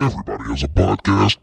Everybody has a podcast.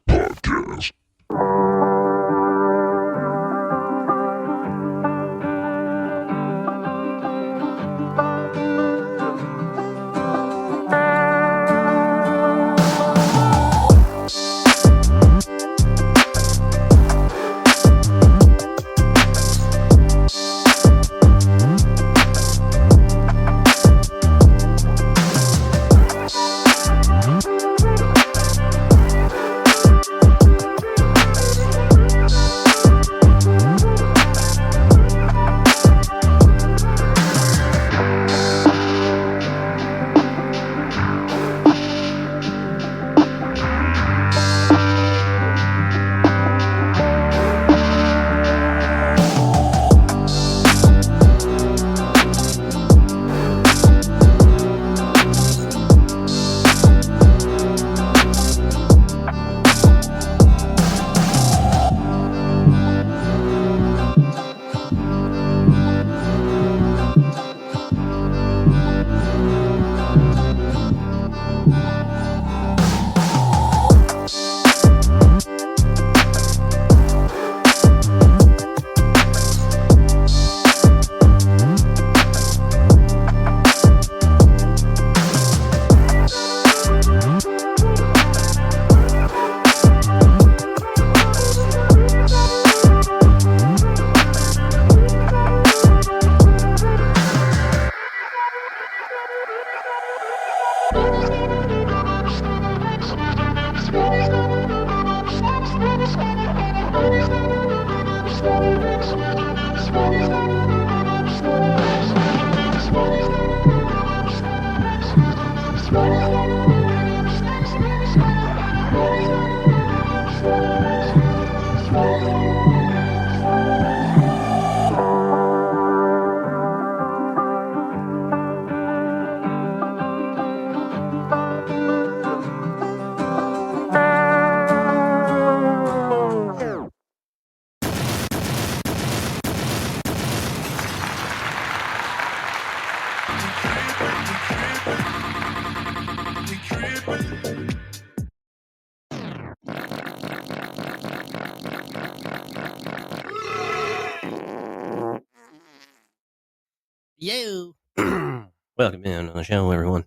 Yo. Welcome in on the show, everyone.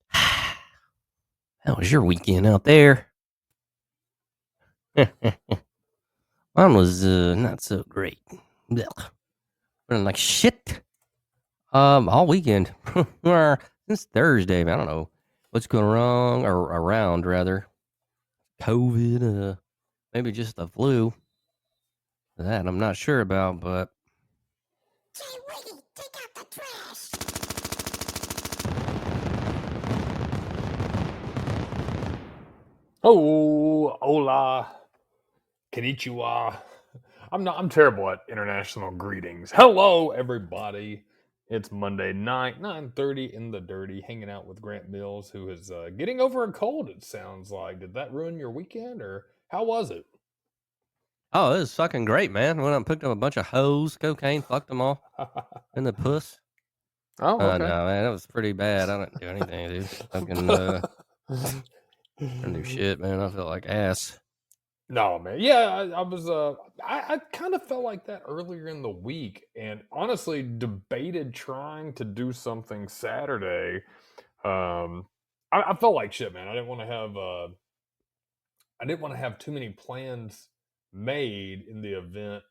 How was your weekend out there? Mine was not so great. Blech. Running like shit. All weekend. Since Thursday, man. I don't know what's going wrong or around rather. COVID, maybe just the flu. That I'm not sure about, but Hey, Wiggy, take out the trash. Oh, hola, konnichiwa. I'm terrible at international greetings. Hello, everybody. It's Monday night, 9:30 in the dirty, hanging out with Grant Mills, who is getting over a cold. It sounds like. Did that ruin your weekend, or how was it? oh, it was fucking great, man. Went out and picked up a bunch of hoes, cocaine, fucked them all in the puss. Oh, okay. No, man, that was pretty bad. I didn't do anything, dude. Fucking didn't do shit, man. I felt like ass. No, man. Yeah, I was. I kind of felt like that earlier in the week, and honestly, debated trying to do something Saturday. I felt like shit, man. I didn't want to have. I didn't want to have too many plans made in the event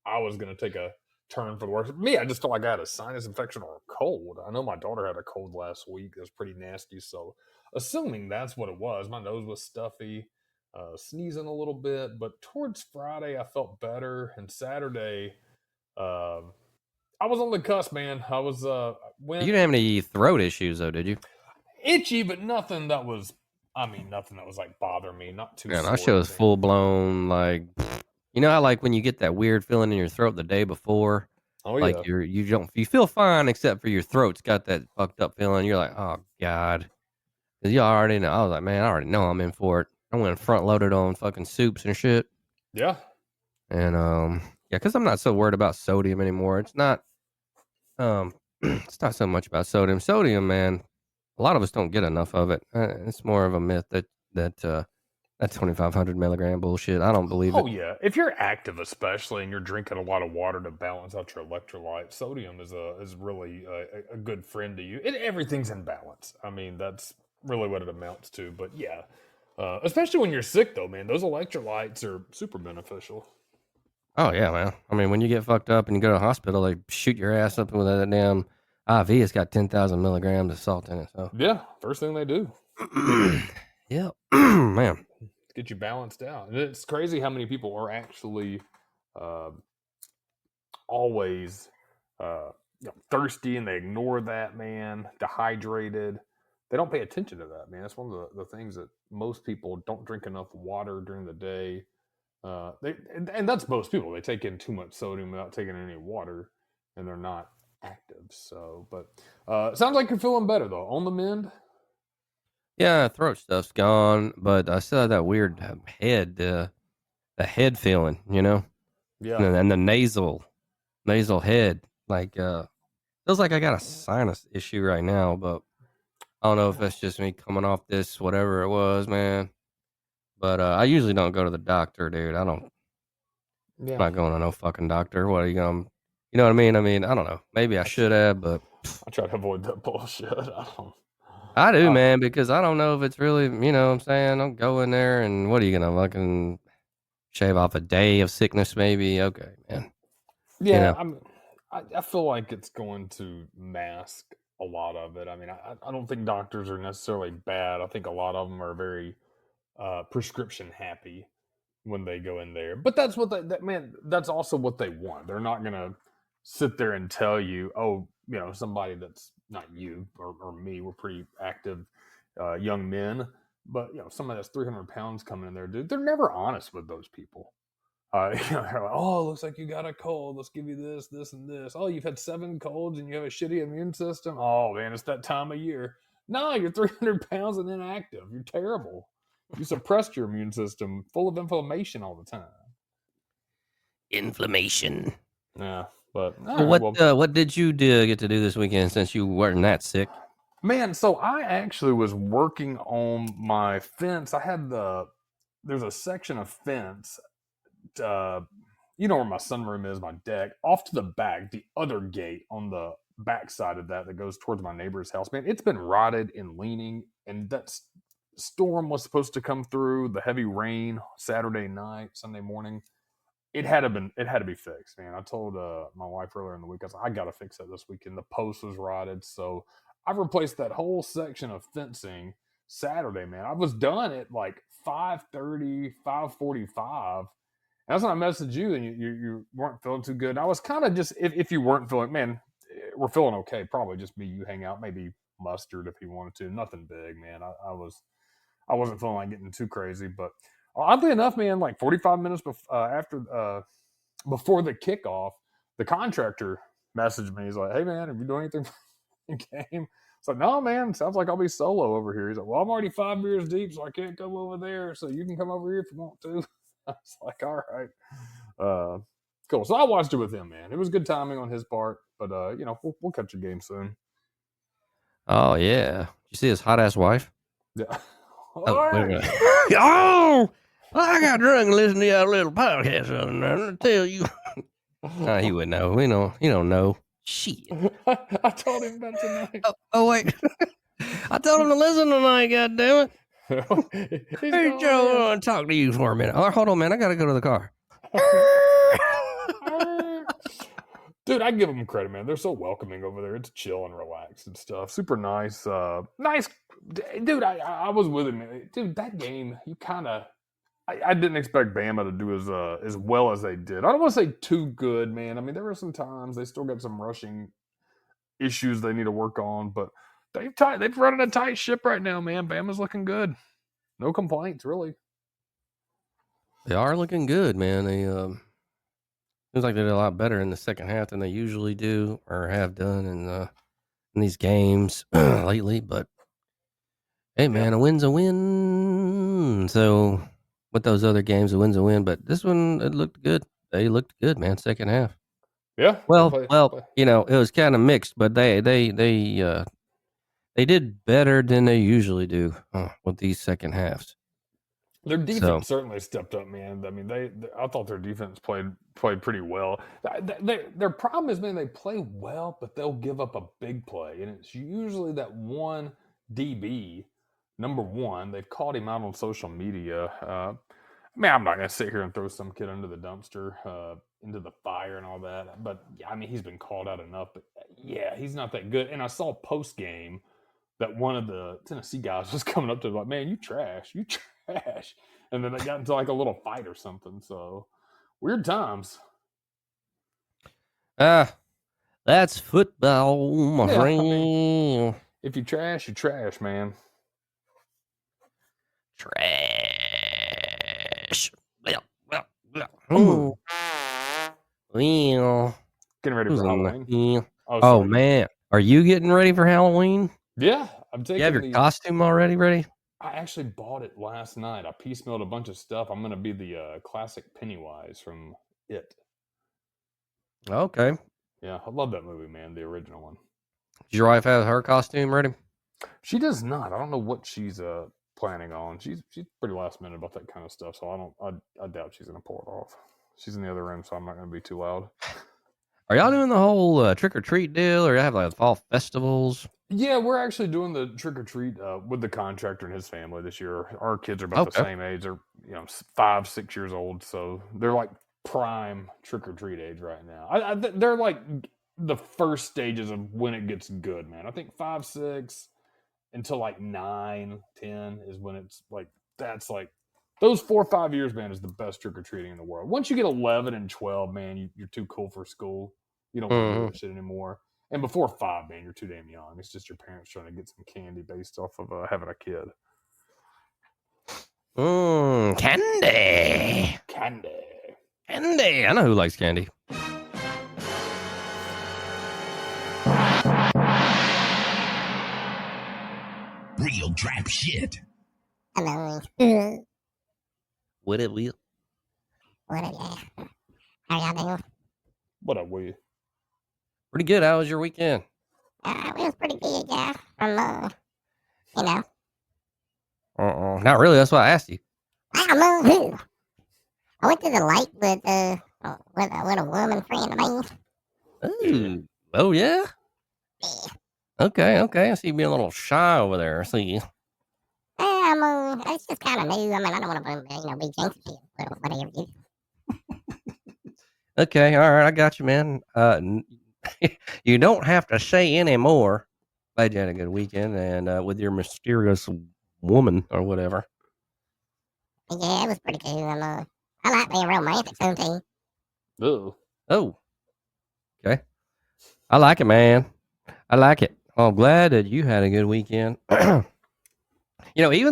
I was going to take a turn for the worse. Me, I just felt like I had a sinus infection or a cold. I know my daughter had a cold last week. It was pretty nasty. So, assuming that's what it was, my nose was stuffy, sneezing a little bit. But towards Friday, I felt better, and Saturday, um, I was on the cusp, man. I was You went didn't have any throat issues, though, did you? itchy, but nothing that was. I mean, nothing that was like bothering me. Not too Yeah, my sore or show is anything. full blown. Like, you know how like when you get that weird feeling in your throat the day before, Oh like yeah. you feel fine except for your throat's got that fucked up feeling. You're like, oh god, because you already know. I was like, man, I already know I'm in for it. I went front loaded on fucking soups and shit, Yeah. and yeah, because I'm not so worried about sodium anymore. It's not it's not so much about sodium. Sodium, man. a lot of us don't get enough of it. It's more of a myth that 2,500 milligram bullshit. I don't believe it. Oh yeah, if you're active, especially, and you're drinking a lot of water to balance out your electrolytes, sodium is really a good friend to you. Everything's in balance. I mean, that's really what it amounts to. But yeah, especially when you're sick, though, man, those electrolytes are super beneficial. Oh yeah, man. I mean, when you get fucked up and you go to the hospital, they shoot your ass up with that damn IV. It's got 10,000 milligrams of salt in it. So Yeah, first thing they do, yeah, man. get you balanced out. And it's crazy how many people are actually uh, always thirsty and they ignore that, man, dehydrated. They don't pay attention to that, man. That's one of the things that most people don't drink enough water during the day. And that's most people. They take in too much sodium without taking any water, and they're not active. So, but sounds like you're feeling better though. On the mend. Yeah, throat stuff's gone, but I still have that weird head, the head feeling, Yeah. and the nasal head, like feels like I got a sinus issue right now, but I don't know if that's just me coming off this whatever it was, man. But I usually don't go to the doctor, dude. I'm Yeah. not going to no fucking doctor. What are you going? You know what I mean? I don't know. Maybe I should have, but I try to avoid that bullshit. I don't. I do, man, because I don't know if it's really, you know what I'm saying? I'll go in there and what are you going to fucking shave off a day of sickness, maybe? Okay, man. Yeah, I feel like it's going to mask a lot of it. I mean, I don't think doctors are necessarily bad. I think a lot of them are very prescription happy when they go in there. But that's what man, that's also what they want. They're not gonna sit there and tell you, oh, somebody that's not you or me. We're pretty active young men, but somebody that's 300 pounds coming in there, dude. They're never honest with those people. They're like, oh, looks like you got a cold. Let's give you this, this, and this. Oh, you've had 7 colds and you have a shitty immune system. Oh man, it's that time of year. No, you're 300 pounds and inactive. You're terrible. You suppressed your immune system, full of inflammation all the time. Inflammation. Yeah, but What did you get to do this weekend since you weren't that sick? man, so I actually was working on my fence. There's a section of fence, where my sunroom is, my deck, off to the back, the other gate on the back side of that goes towards my neighbor's house. Man, it's been rotted and leaning, and that storm was supposed to come through, the heavy rain Saturday night, Sunday morning. It had to be fixed, man. I told my wife earlier in the week, I was like, I gotta fix that this weekend. The post was rotted, so I've replaced that whole section of fencing Saturday, man. I was done at like 5:30, 5:45. And that's when I messaged you, and you weren't feeling too good. And I was kind of just, if you weren't feeling, man, we're feeling okay. Probably just me, you hang out, maybe mustard if you wanted to. Nothing big, man. I wasn't feeling like getting too crazy, but oddly enough, man, like 45 minutes before the kickoff, the contractor messaged me. He's like, "Hey, man, have you done anything for the game?" It's like, "No, man. Sounds like I'll be solo over here." He's like, "Well, I'm already 5 beers deep, so I can't come over there. So you can come over here if you want to." I was like, "All right, cool." So I watched it with him, man. It was good timing on his part, but we'll catch a game soon. Oh yeah, you see his hot ass wife? Yeah. Oh, wait a minute. Oh, I got drunk and listened to your little podcast on there. I tell you, he would know. You don't know. Shit. I told him that tonight. Oh wait, I told him to listen tonight. God damn it! Hey Joe, I want to talk to you for a minute. Oh, hold on, man. I gotta go to the car. Dude, I give them credit, man. They're so welcoming over there. It's chill and relaxed and stuff. Super nice. Nice. Dude, I was with him, man. Dude, that game, I didn't expect Bama to do as well as they did. I don't want to say too good, man. I mean, there were some times they still got some rushing issues they need to work on, but they've running a tight ship right now, man. Bama's looking good. No complaints, really. They are looking good, man. They seems like they did a lot better in the second half than they usually do or have done in these games lately. But hey, man, a win's a win. So with those other games, a win's a win. But this one, it looked good. They looked good, man. Second half. Yeah. Well, it was kind of mixed, but they They did better than they usually do with these second halves. Their defense So certainly stepped up, man. I mean, I thought their defense played pretty well. Their problem is, man, they play well, but they'll give up a big play, and it's usually that one DB, number one. They've called him out on social media. I mean, I'm not gonna sit here and throw some kid under the dumpster, into the fire and all that. But yeah, I mean, he's been called out enough. But yeah, he's not that good. And I saw post game that one of the Tennessee guys was coming up to him like, "Man, you trash, you trash," and then they got into like a little fight or something. So weird times. that's football, my Yeah, friend. I mean, if you trash, man. Trash. Well. Ooh. Well, Getting ready who's for on the- Halloween. yeah. Oh, Oh sorry. man, are you getting ready for Halloween? Yeah, I'm You have taking your costume already ready? I actually bought it last night. I piecemealed a bunch of stuff. I'm gonna be the classic Pennywise from It. Okay. Yeah, I love that movie, man. The original one. Does your wife have her costume ready? She does not. I don't know what she's planning on. She's pretty last minute about that kind of stuff. So I doubt she's gonna pull it off. She's in the other room, so I'm not gonna be too loud. Are y'all doing the whole trick or treat deal, or you have like fall festivals? Yeah, we're actually doing the trick or treat with the contractor and his family this year. Our kids are about the Okay. same age. They're 5, 6 years old, so they're like prime trick or treat age right now. They're like the first stages of when it gets good, man. I think 5, 6 until like 9, 10 is when it's like that's like those 4 or 5 years, man, is the best trick or treating in the world. Once you get 11 and 12, man, you're too cool for school. You don't want to do that shit anymore. And before 5, man, you're too damn young. It's just your parents trying to get some candy based off of having a kid. Candy. Candy. I know who likes candy. Real trap shit. Hello. What it will? What are you? How y'all doing? What up, we? Pretty good. How was your weekend? It was pretty good, yeah. From, you know, Not really. That's why I asked you. I don't know. I went to the lake with a woman friend of mine. Ooh. Oh yeah. Yeah. Okay. I see you being a little shy over there. I see. It's just kind of new. I mean, I don't want to, be jinxy or whatever. Okay. All right. I got you, man. You don't have to say any more. Glad you had a good weekend and with your mysterious woman or whatever. Yeah, it was pretty cool. I like being romantic sometimes. Ugh. Oh. Okay. I like it, man. I like it. Well, I'm glad that you had a good weekend. Even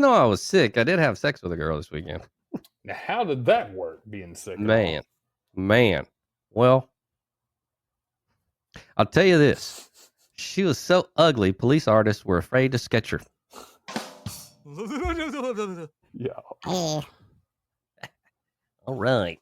though I was sick, I did have sex with a girl this weekend. Now, how did that work? Being sick, and all? Man. Well, I'll tell you this. She was so ugly, police artists were afraid to sketch her. Yeah. Yeah. All right.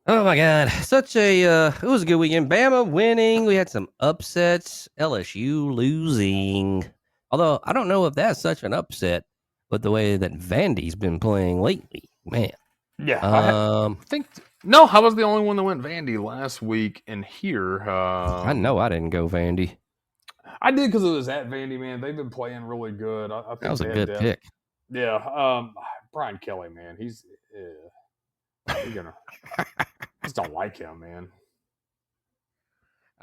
Oh my God. It was a good weekend. Bama winning. We had some upsets. LSU losing. Although I don't know if that's such an upset with the way that Vandy's been playing lately. Man. Yeah. I think no, I was the only one that went Vandy last week, and here I know I didn't go Vandy. I did because it was at Vandy, man. They've been playing really good. I think That was a they had good depth. pick. Yeah. Brian Kelly, man, he's gonna. I just don't like him, man.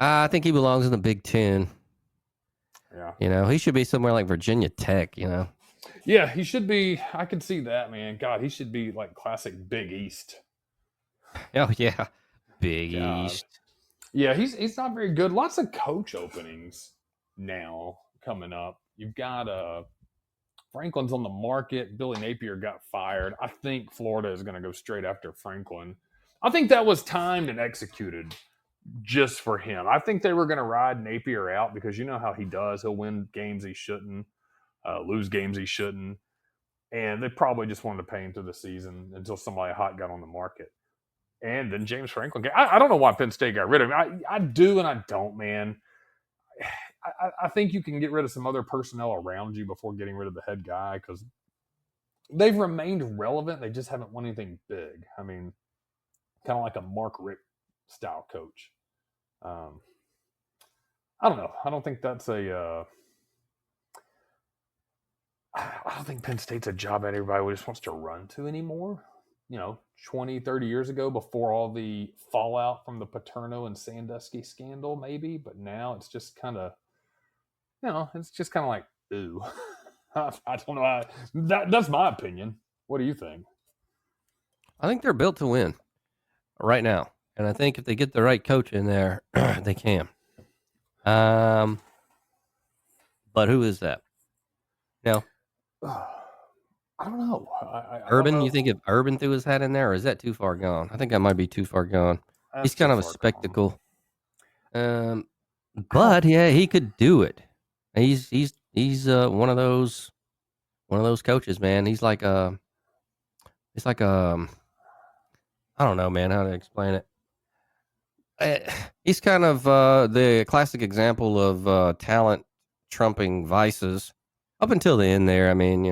I think he belongs in the Big Ten. Yeah. He should be somewhere like Virginia Tech, Yeah, he should be. I can see that, man. God, he should be like classic Big East. Oh, yeah. Big God. East. Yeah, he's not very good. Lots of coach openings now coming up. You've got Franklin's on the market. Billy Napier got fired. I think Florida is going to go straight after Franklin. I think that was timed and executed just for him. I think they were going to ride Napier out because you know how he does. He'll win games he shouldn't, lose games he shouldn't. And they probably just wanted to pay him through the season until somebody hot got on the market. And then James Franklin. I don't know why Penn State got rid of him. I do and I don't, man. I think you can get rid of some other personnel around you before getting rid of the head guy because they've remained relevant. They just haven't won anything big. I mean, kind of like a Mark Richt style coach. I don't know. I don't think that's a. I don't think Penn State's a job that everybody just wants to run to anymore. 20, 30 years ago, before all the fallout from the Paterno and Sandusky scandal, maybe. But now it's just kind of, it's just kind of like, ooh. I don't know. That's my opinion. What do you think? I think they're built to win right now. And I think if they get the right coach in there, they can. But who is that? No. I don't know. I Urban, don't know. you think if Urban threw his hat in there, or is that too far gone? I think that might be too far gone. He's kind of a spectacle. But yeah, he could do it. He's one of those coaches, man. He's like I don't know, man, how to explain it. He's kind of the classic example of talent trumping vices up until the end there. I mean,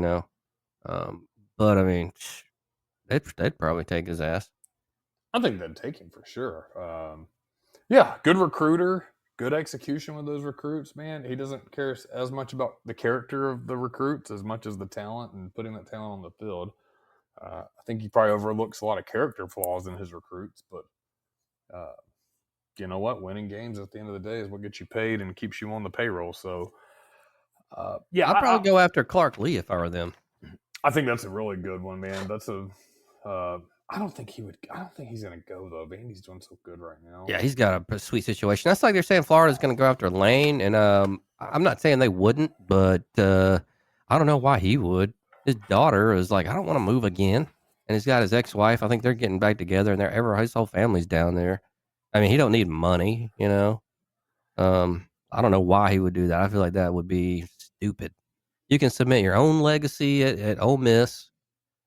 but I mean, they'd probably take his ass. I think they'd take him for sure. Yeah, good recruiter, good execution with those recruits, man. He doesn't care as much about the character of the recruits as much as the talent and putting that talent on the field. I think he probably overlooks a lot of character flaws in his recruits, but you know what? Winning games at the end of the day is what gets you paid and keeps you on the payroll. So, yeah, I'd probably go after Clark Lee if I were them. I think that's a really good one, man. That's I don't think he's going to go though. Vandy's doing so good right now. Yeah, he's got a sweet situation. That's like they're saying Florida's going to go after Lane, and I'm not saying they wouldn't, but I don't know why he would. His daughter is like, I don't want to move again, and he's got his ex-wife. I think they're getting back together, and his whole family's down there. I mean, he don't need money, I don't know why he would do that. I feel like that would be stupid. You can submit your own legacy at Ole Miss.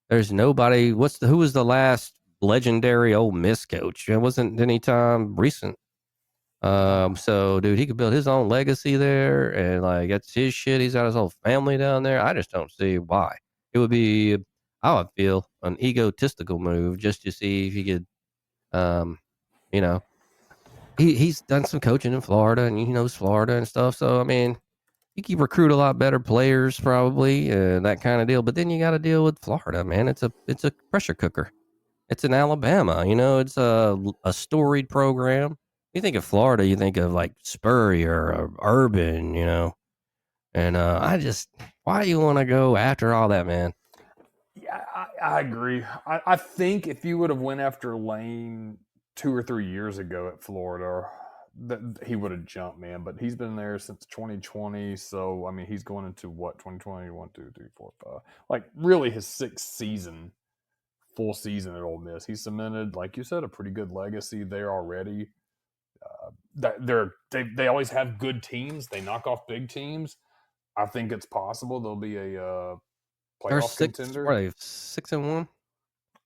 There's nobody. Who was the last legendary Ole Miss coach? It wasn't any time recent. So dude, he could build his own legacy there, and like that's his shit. He's got his whole family down there. I just don't see why. It would be, I would feel, an egotistical move just to see if he could, he's done some coaching in Florida, and he knows Florida and stuff. So I mean, you can recruit a lot better players, probably, that kind of deal. But then you got to deal with Florida, man. It's a pressure cooker. It's in Alabama, it's a storied program. You think of Florida, you think of like Spurrier or Urban, and why do you want to go after all that, man? Yeah, I agree. I think if you would have went after Lane 2 or 3 years ago at Florida, that he would have jumped, man. But he's been there since 2020, so I mean, he's going into what 2020, 1, 2, 3, 4, 5, like really his sixth full season at Ole Miss. He's cemented, like you said, a pretty good legacy there already. They always have good teams. They knock off big teams. I think it's possible they'll be a playoff contender. What are they, 6-1?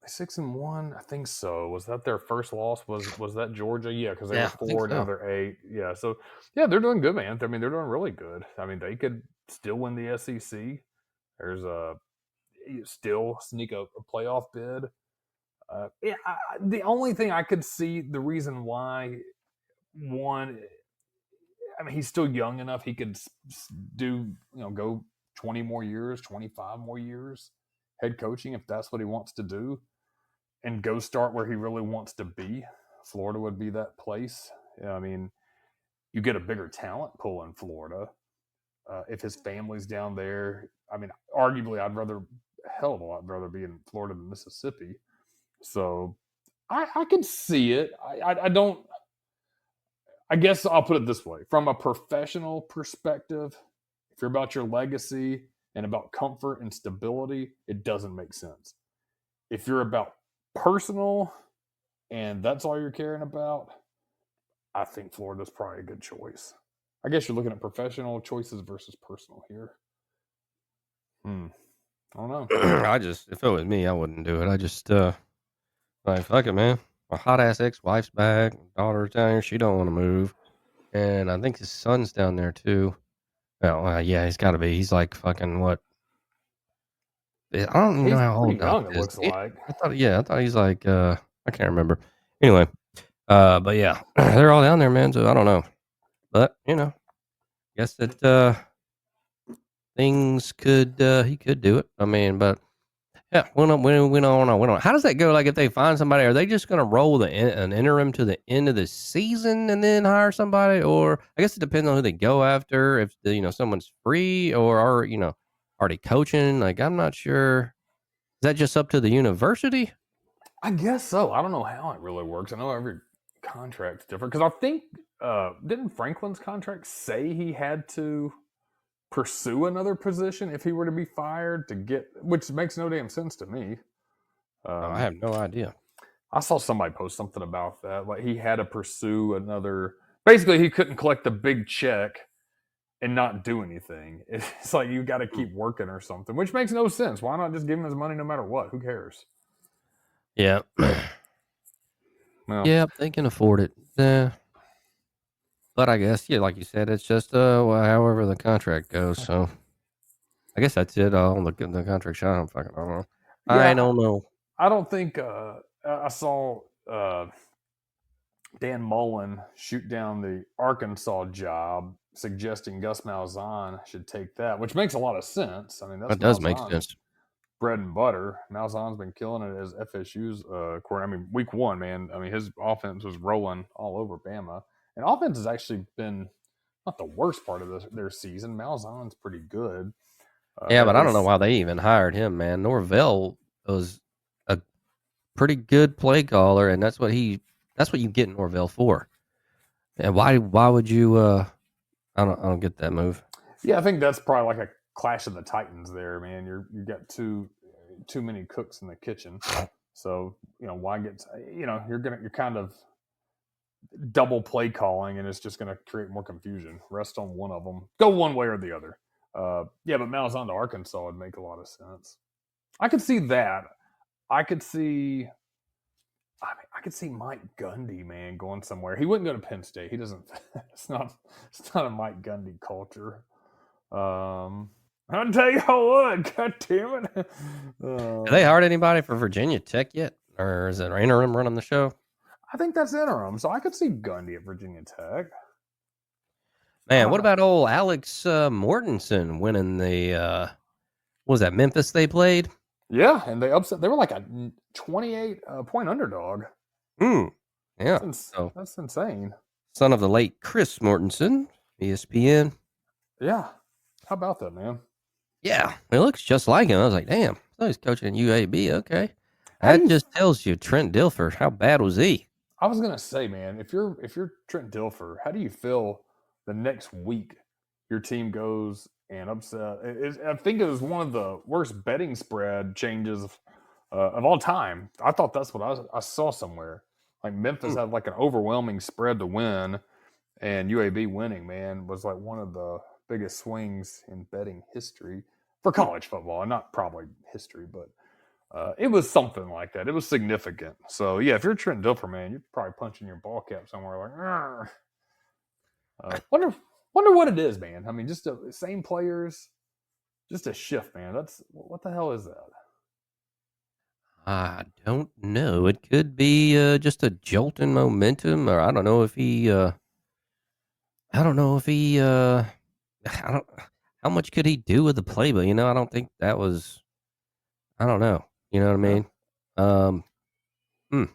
6-1, I think so. Was that their first loss? Was that Georgia? Yeah, because they were 4, now they're 8. Yeah, so yeah, they're doing good, man. I mean, they're doing really good. I mean, they could still win the SEC. There's still sneak a playoff bid. The only thing I could see the reason why, one, I mean, he's still young enough. He could go 20 more years, 25 more years head coaching if that's what he wants to do, and go start where he really wants to be. Florida would be that place. I mean, you get a bigger talent pool in Florida. If his family's down there, I mean, arguably, I'd rather, hell of a lot rather be in Florida than Mississippi. So I can see it. I don't. I guess I'll put it this way. From a professional perspective, if you're about your legacy and about comfort and stability, it doesn't make sense. If you're about personal and that's all you're caring about, I think Florida's probably a good choice. I guess you're looking at professional choices versus personal here. I don't know. If it was me, I wouldn't do it. I just, like, fuck it, man. My hot ass ex-wife's back. Daughter's down here. She don't want to move. and I think his son's down there too. Well, yeah, he's got to be. He's like fucking what? I don't even know He's how pretty old Doc young, it is. looks like. I thought he's like I can't remember. Anyway, but yeah, they're all down there, man. So I don't know, but guess that things could he could do it. I mean, but yeah, we don't. How does that go? Like, if they find somebody, are they just going to roll an interim to the end of the season and then hire somebody? Or I guess it depends on who they go after. If someone's free, or are already coaching? Like, I'm not sure. Is that just up to the university? I guess so. I don't know how it really works. I know every contract's different because I think didn't Franklin's contract say he had to pursue another position if he were to be fired to get, which makes no damn sense to me. I have no idea. I saw somebody post something about that. Like he had to pursue another. Basically, he couldn't collect a big check and not do anything. It's like you got to keep working or something, which makes no sense. Why not just give him his money no matter what? Who cares? Yeah. Well, Yeah, they can afford it. Yeah. But I guess, yeah, like you said, it's just however the contract goes. So I guess that's it. On the contract shot, I don't know. yeah, I don't know. I don't think I saw Dan Mullen shoot down the Arkansas job, suggesting Gus Malzahn should take that, which makes a lot of sense. I mean, that's That does make Malzahn's sense. bread and butter. Malzahn's been killing it as FSU's court. I mean, week one, man. I mean, his offense was rolling all over Bama, and offense has actually been not the worst part of their season. Malzahn's pretty good. Yeah, but I don't know why they even hired him, man. Norvell was a pretty good play caller, and that's what you get Norvell for. And why would you I don't get that move. Yeah, I think that's probably like a clash of the titans there, man. You got too many cooks in the kitchen. So, why get you're kind of double play calling, and it's just going to create more confusion. Rest on one of them. Go one way or the other. Yeah, but Malzahn to Arkansas would make a lot of sense. I could see that. I could see. I could see Mike Gundy, man, going somewhere. He wouldn't go to Penn State. He doesn't. It's not a Mike Gundy culture. I'll tell you what. God damn it. Have they hired anybody for Virginia Tech yet, or is it interim running the show? I think that's interim, so I could see Gundy at Virginia Tech. Man, what about old Alex Mortensen winning the? What was that, Memphis they played? Yeah, and they upset. They were like a 28 point underdog. Yeah, that's insane. Son of the late Chris Mortensen, ESPN. Yeah, how about that, man? Yeah, it looks just like him. I was like, damn, so he's coaching UAB. Okay, that just tells you Trent Dilfer. How bad was he? I was gonna say, man, if you're Trent Dilfer, how do you feel the next week your team goes and upset? I think it was one of the worst betting spread changes of all time. I thought that's what I saw somewhere. Like Memphis had like an overwhelming spread to win, and UAB winning, man, was like one of the biggest swings in betting history for college football, and not probably history, but it was something like that. It was significant. So yeah, if you're Trent Dilfer, man, you're probably punching your ball cap somewhere like, wonder what it is, man. I mean, just the same players, just a shift, man. That's what the hell is that? I don't know. It could be just a jolt in momentum, or I don't know if he. I don't know if he. I don't. How much could he do with the play? But I don't think that was. I don't know. You know what I mean?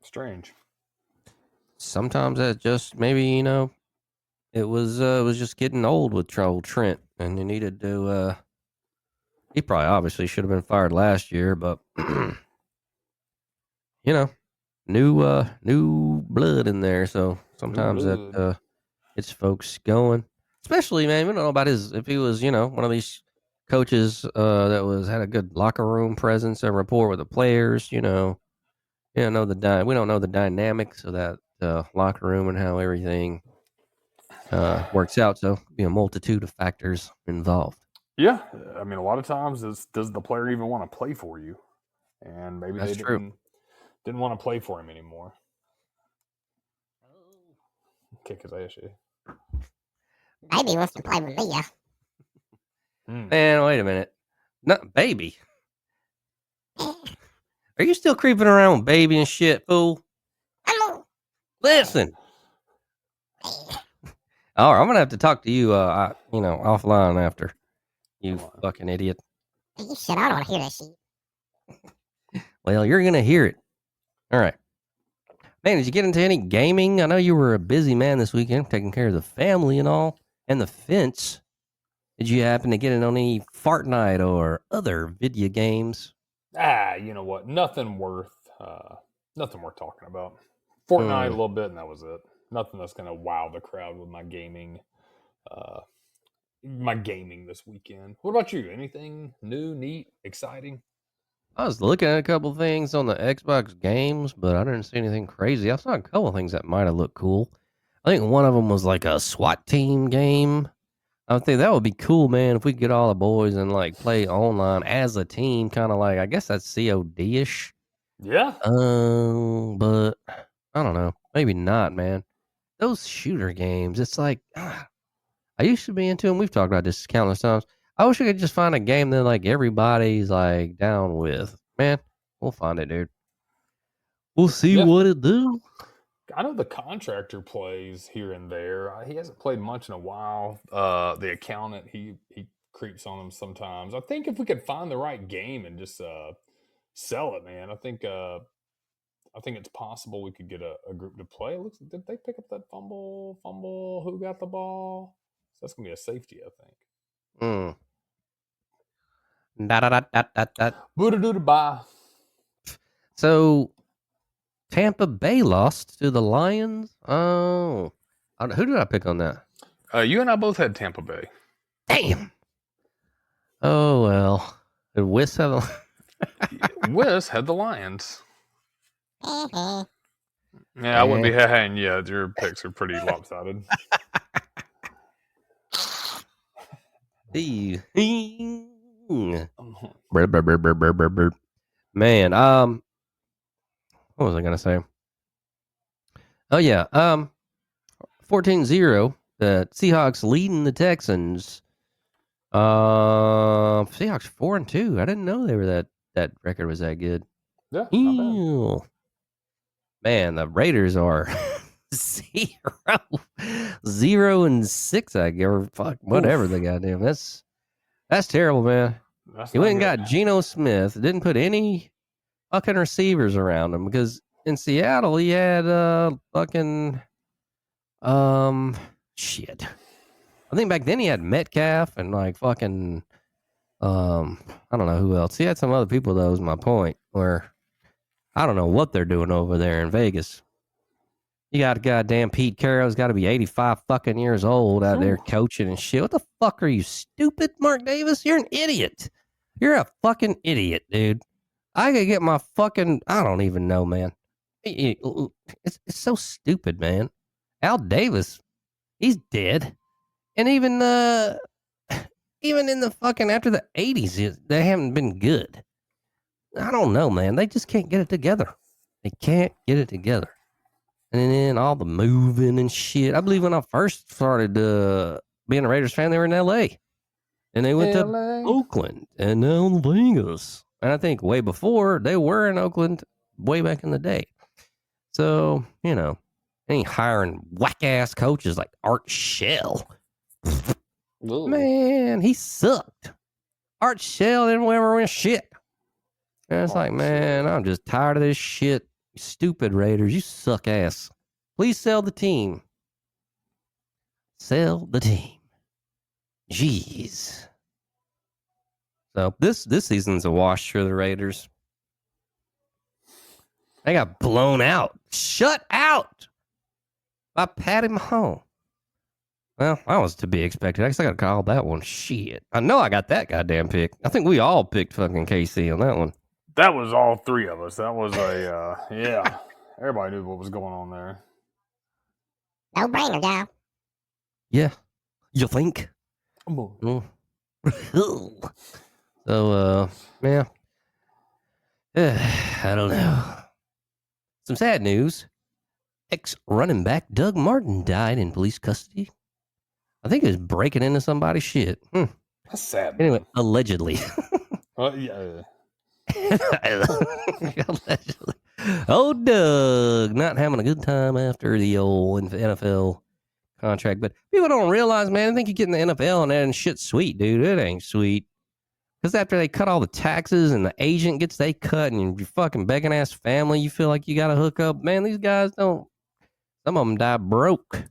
Strange. Sometimes that just maybe it was just getting old with old Trent, and you needed to. He probably obviously should have been fired last year, but new blood in there. So sometimes that gets folks going. Especially, man, we don't know about if he was, one of these coaches that had a good locker room presence and rapport with the players. We don't know the dynamics of that locker room and how everything works out. So be a multitude of factors involved. Yeah, I mean, a lot of times does the player even want to play for you? And maybe That's they true. didn't want to play for him anymore. Kick his ass, yeah. Baby wants to play with me, yeah. Man, wait a minute. Not baby. Are you still creeping around with baby and shit, fool? Hello. Listen. All right, I'm gonna have to talk to you, offline after. You fucking idiot. You shit, I don't want to hear that shit. Well, you're gonna hear it. All right. Man, did you get into any gaming? I know you were a busy man this weekend, taking care of the family and all, and the fence. Did you happen to get in on any Fortnite or other video games? You know what? Nothing worth talking about. Fortnite a little bit, and that was it. Nothing that's gonna wow the crowd with my gaming. This weekend. What about you? Anything new, neat, exciting? I was looking at a couple things on the Xbox games, but I didn't see anything crazy. I saw a couple things that might have looked cool. I think one of them was like a SWAT team game. I think that would be cool, man, if we could get all the boys and like play online as a team, kind of like, I guess that's COD-ish. Yeah. But I don't know. Maybe not, man. Those shooter games, it's like, I used to be into them. We've talked about this countless times. I wish we could just find a game that like everybody's like down with. Man, we'll find it, dude. We'll see what it do. I know the contractor plays here and there. He hasn't played much in a while. The accountant, he creeps on him sometimes. I think if we could find the right game and just sell it, man, I think it's possible we could get a group to play. Did they pick up that fumble? Who got the ball? So that's gonna be a safety, I think. Boo-da-doo-da-bye. So Tampa Bay lost to the Lions. Oh, who did I pick on that? You and I both had Tampa Bay. Damn. Oh well. Did Wiss have Wiss had the Lions. Uh-huh. Yeah, I wouldn't be and yeah, your picks are pretty lopsided. Man, what was I gonna say? Oh yeah, 14-0. The Seahawks leading the Texans. Seahawks 4-2. I didn't know they were that record was that good. Yeah, not bad. Man, the Raiders are 0-6. I guess, or fuck, whatever the goddamn. That's terrible, man. He went and got Geno Smith. Didn't put any fucking receivers around him because in Seattle he had fucking shit. I think back then he had Metcalf and like fucking I don't know who else. He had some other people though, is my point. Where I don't know what they're doing over there in Vegas. You got goddamn Pete Carroll's got to be 85 fucking years old out there coaching and shit. What the fuck are you, stupid, Mark Davis? You're an idiot. You're a fucking idiot, dude. I could get my fucking, I don't even know, man. It's so stupid, man. Al Davis, he's dead. And even in the fucking after the 80s, they haven't been good. I don't know, man. They just can't get it together. They can't get it together. And then all the moving and shit. I believe when I first started being a Raiders fan, they were in L.A. And they went to Oakland and now Vegas. And I think way before, they were in Oakland way back in the day. So, you know, ain't hiring whack-ass coaches like Art Shell. Man, he sucked. Art Shell didn't ever win shit. And it's like, man, I'm just tired of this shit. Stupid Raiders, you suck ass. Please sell the team. Sell the team. Jeez. So this season's a wash for the Raiders. They got blown out. Shut out by Patty Mahomes. Well, that was to be expected. I guess I got to call that one. Shit. I know I got that goddamn pick. I think we all picked fucking KC on that one. That was all three of us. That was yeah. Everybody knew what was going on there. No brainer, guy. Yeah. You think? So, yeah. I don't know. Some sad news. ex-running back Doug Martin died in police custody. I think he was breaking into somebody's shit. That's sad. Anyway, Man. allegedly. Yeah. Allegedly. Old Doug not having a good time after the old NFL contract. But people don't realize, man, I think you get in the NFL and shit's sweet, dude. It ain't sweet. Because after they cut all the taxes and the agent gets they cut and your fucking begging ass family, you feel like you got to hook up. Man, these guys don't. Some of them die broke.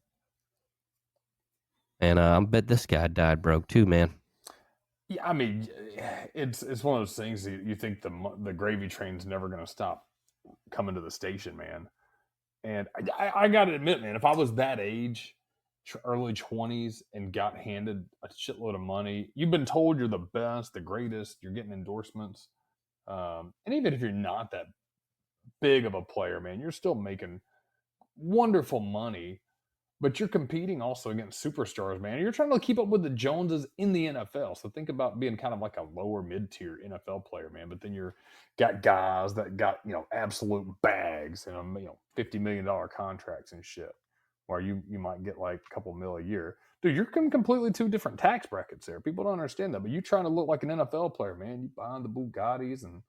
And I bet this guy died broke too, man. Yeah, I mean, it's one of those things that you think the gravy train's never going to stop coming to the station, man. And I got to admit, man, if I was that age, early 20s, and got handed a shitload of money, you've been told you're the best, the greatest, you're getting endorsements. And even if you're not that big of a player, man, you're still making wonderful money, but you're competing also against superstars, man. You're trying to keep up with the Joneses in the NFL. So think about being kind of like a lower mid-tier NFL player, man. But then you're got guys that got, absolute bags and, $50 million contracts and shit, where you might get like a couple mil a year. Dude, you're in completely two different tax brackets there. People don't understand that. But you trying to look like an NFL player, man. You buying the Bugattis and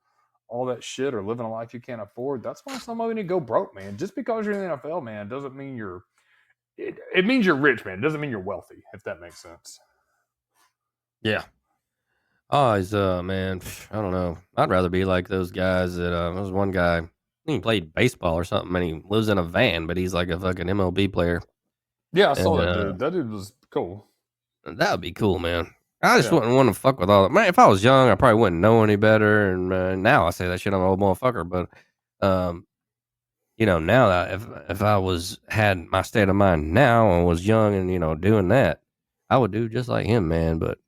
all that shit, or living a life you can't afford. That's why some of you need to go broke, man. Just because you're in the NFL, man, doesn't mean it means you're rich, man. It doesn't mean you're wealthy, if that makes sense. Yeah. Oh, he's man, I don't know. I'd rather be like those guys that there was one guy, I think he played baseball or something, and he lives in a van, but he's like a fucking MLB player. Yeah, I saw that dude. That dude was cool. That would be cool, man. I just wouldn't want to fuck with all that. Man, if I was young, I probably wouldn't know any better. And now I say that shit, I'm an old motherfucker. But, now that if I had my state of mind now and was young and, doing that, I would do just like him, man. But,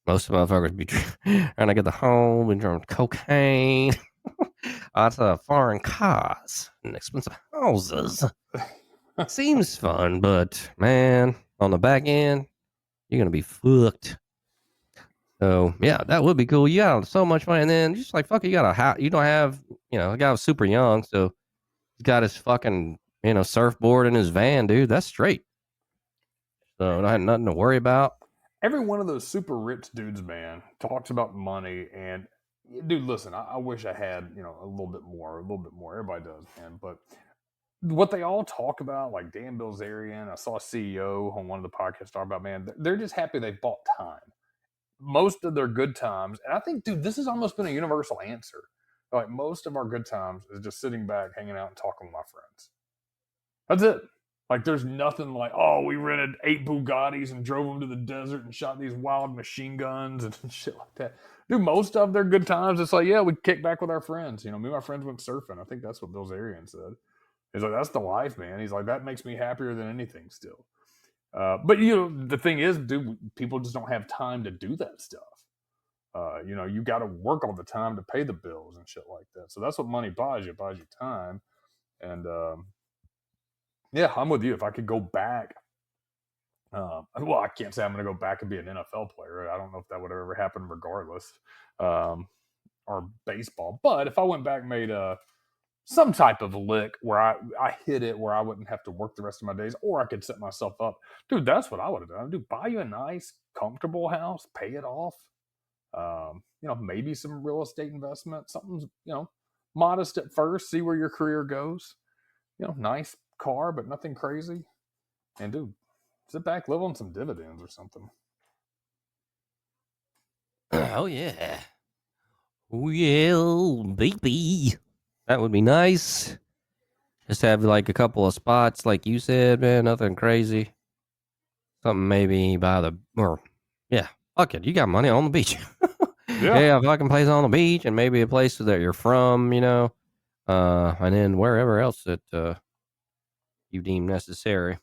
most motherfuckers be trying to get the home and drawing cocaine. Lots of foreign cars and expensive houses. Seems fun, but man, on the back end, you're gonna be fucked. So yeah, that would be cool. You got so much money, and then just like fuck, you got a house. You don't have, the guy was super young, so he's got his fucking surfboard in his van, dude. That's straight. So I had nothing to worry about. Every one of those super rich dudes, man, talks about money. And dude, listen, I wish I had a little bit more. Everybody does, man. But what they all talk about, like Dan Bilzerian, I saw a CEO on one of the podcasts talk about, man, they're just happy they bought time. Most of their good times, and I think, dude, this has almost been a universal answer. Like, most of our good times is just sitting back, hanging out, and talking with my friends. That's it. Like, there's nothing like, oh, we rented 8 Bugattis and drove them to the desert and shot these wild machine guns and shit like that. Dude, most of their good times, it's like, yeah, we kick back with our friends. Me and my friends went surfing. I think that's what Bilzerian said. He's like, that's the life, man. He's like, that makes me happier than anything still. But the thing is, dude, people just don't have time to do that stuff. You got to work all the time to pay the bills and shit like that. So that's what money buys you. It buys you time. And yeah, I'm with you. If I could go back, well, I can't say I'm going to go back and be an NFL player. I don't know if that would ever happen regardless, or baseball. But if I went back and made some type of lick where I hit it where I wouldn't have to work the rest of my days, or I could set myself up, dude, that's what I would have done. Dude, buy you a nice, comfortable house, pay it off. Maybe some real estate investment, something's, modest at first, see where your career goes. Nice car, but nothing crazy. And dude, sit back, live on some dividends or something. Oh yeah. Well, baby. That would be nice. Just have like a couple of spots, like you said, man. Nothing crazy. Something maybe fuck it. You got money on the beach. Yeah, a fucking place on the beach, and maybe a place that you're from, and then wherever else that you deem necessary.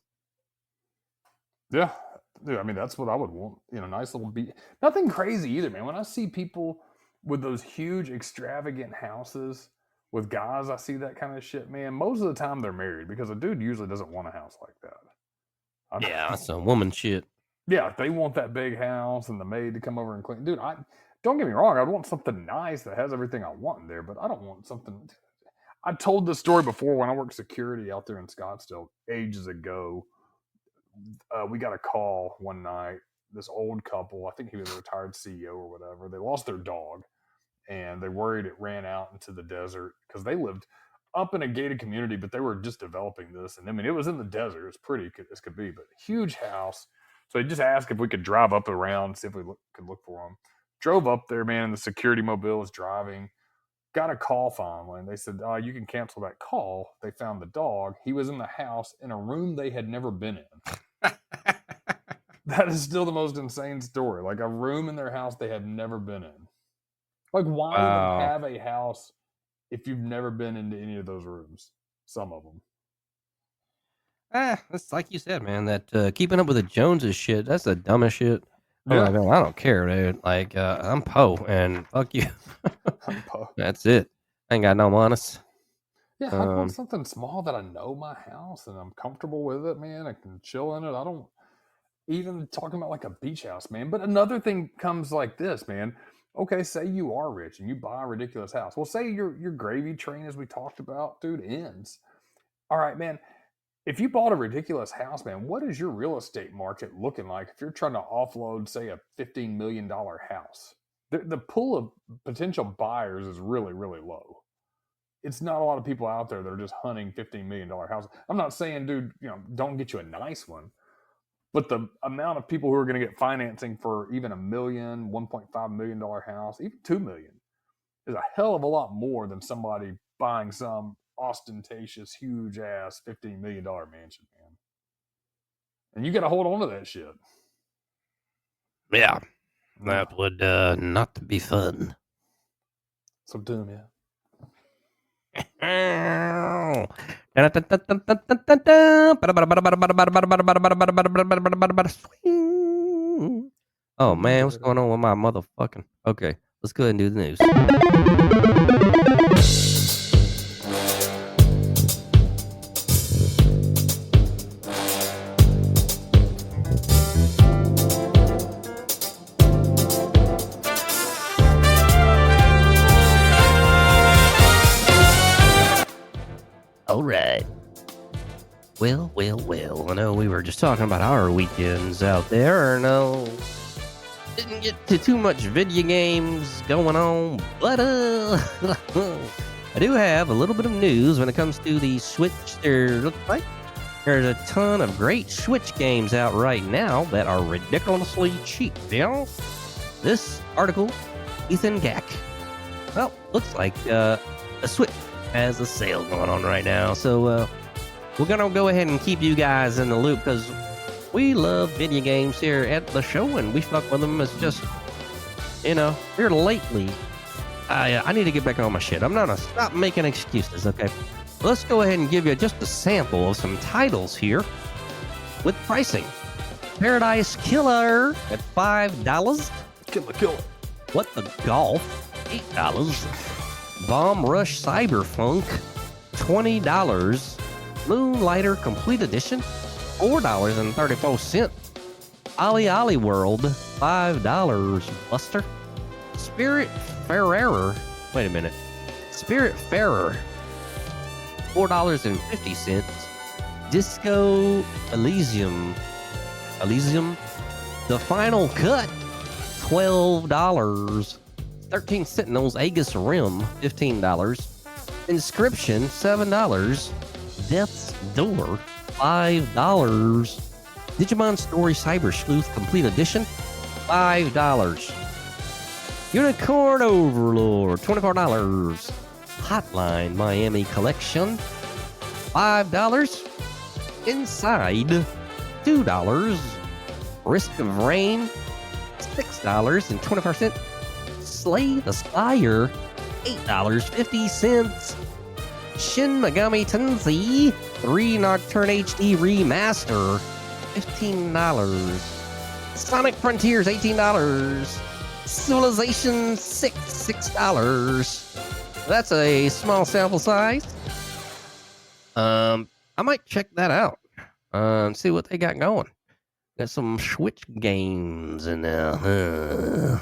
Yeah, dude. I mean, that's what I would want. Nice little beach. Nothing crazy either, man. When I see people with those huge, extravagant houses with guys, I see that kind of shit, man. Most of the time they're married, because a dude usually doesn't want a house like that. Yeah, that's some woman shit. Yeah, they want that big house and the maid to come over and clean. Dude, don't get me wrong. I want something nice that has everything I want in there, but I don't want something. I told this story before when I worked security out there in Scottsdale ages ago. We got a call one night. This old couple, I think he was a retired CEO or whatever, they lost their dog and they worried it ran out into the desert because they lived up in a gated community, but they were just developing this. And I mean, it was in the desert. It was pretty as could be, but huge house. So they just asked if we could drive up around, see if we could look for them. Drove up there, man, and the security mobile was driving. Got a call finally, and they said, you can cancel that call. They found the dog. He was in the house in a room they had never been in. That is still the most insane story. Like a room in their house they had never been in. Like, why Wow. even have a house if you've never been into any of those rooms? Some of them. That's like you said, man. That keeping up with the Joneses shit. That's the dumbest shit. I'm Yeah. like, oh, I don't care, dude. Like, I'm Poe, and fuck you. That's it. I ain't got no manners. Yeah, I want something small that I know my house and I'm comfortable with it, man. I can chill in it. I don't even talking about like a beach house, man. But another thing comes like this, man. Okay, say you are rich and you buy a ridiculous house. Well, say your gravy train, as we talked about, dude, ends. All right, man. If you bought a ridiculous house, man, what is your real estate market looking like if you're trying to offload, say, a $15 million house? The pool of potential buyers is really, really low. It's not a lot of people out there that are just hunting $15 million houses. I'm not saying, dude, don't get you a nice one. But the amount of people who are going to get financing for even $1 million, $1.5 million house, even $2 million, is a hell of a lot more than somebody buying some ostentatious, huge ass $15 million mansion, man. And you got to hold on to that shit. Yeah, that would not be fun. So dumb, yeah. Oh man, what's going on with my motherfucking? Okay, let's go ahead and do the news. All right. Well. I know we were just talking about our weekends out there. No, didn't get to too much video games going on, but I do have a little bit of news when it comes to the Switch. There looks like there's a ton of great Switch games out right now that are ridiculously cheap. This article, Ethan Gack. Well, looks like a Switch has a sale going on right now, so we're gonna go ahead and keep you guys in the loop because we love video games here at the show and we fuck with them. It's just, here lately, I need to get back on my shit. I'm not gonna stop making excuses, okay? Let's go ahead and give you just a sample of some titles here with pricing. Paradise Killer at $5. Killer. What the Golf? $8. Bomb Rush Cyberpunk, $20. Moonlighter Complete Edition, $4.34. Ollie World, $5. Buster. Spiritfarer, $4.50. Disco Elysium, The Final Cut, $12. 13 Sentinels Aegis Rim, $15. Inscription, $7. Death's Door, $5. Digimon Story Cyber Sleuth Complete Edition, $5. Unicorn Overlord, $24. Hotline Miami Collection, $5. Inside, $2. Risk of Rain, $6.24. Slay the Spire, $8.50. Shin Megami Tensei 3 Nocturne HD Remaster, $15. Sonic Frontiers, $18. Civilization 6, $6. That's a small sample size. I might check that out. See what they got going. Got some Switch games in there.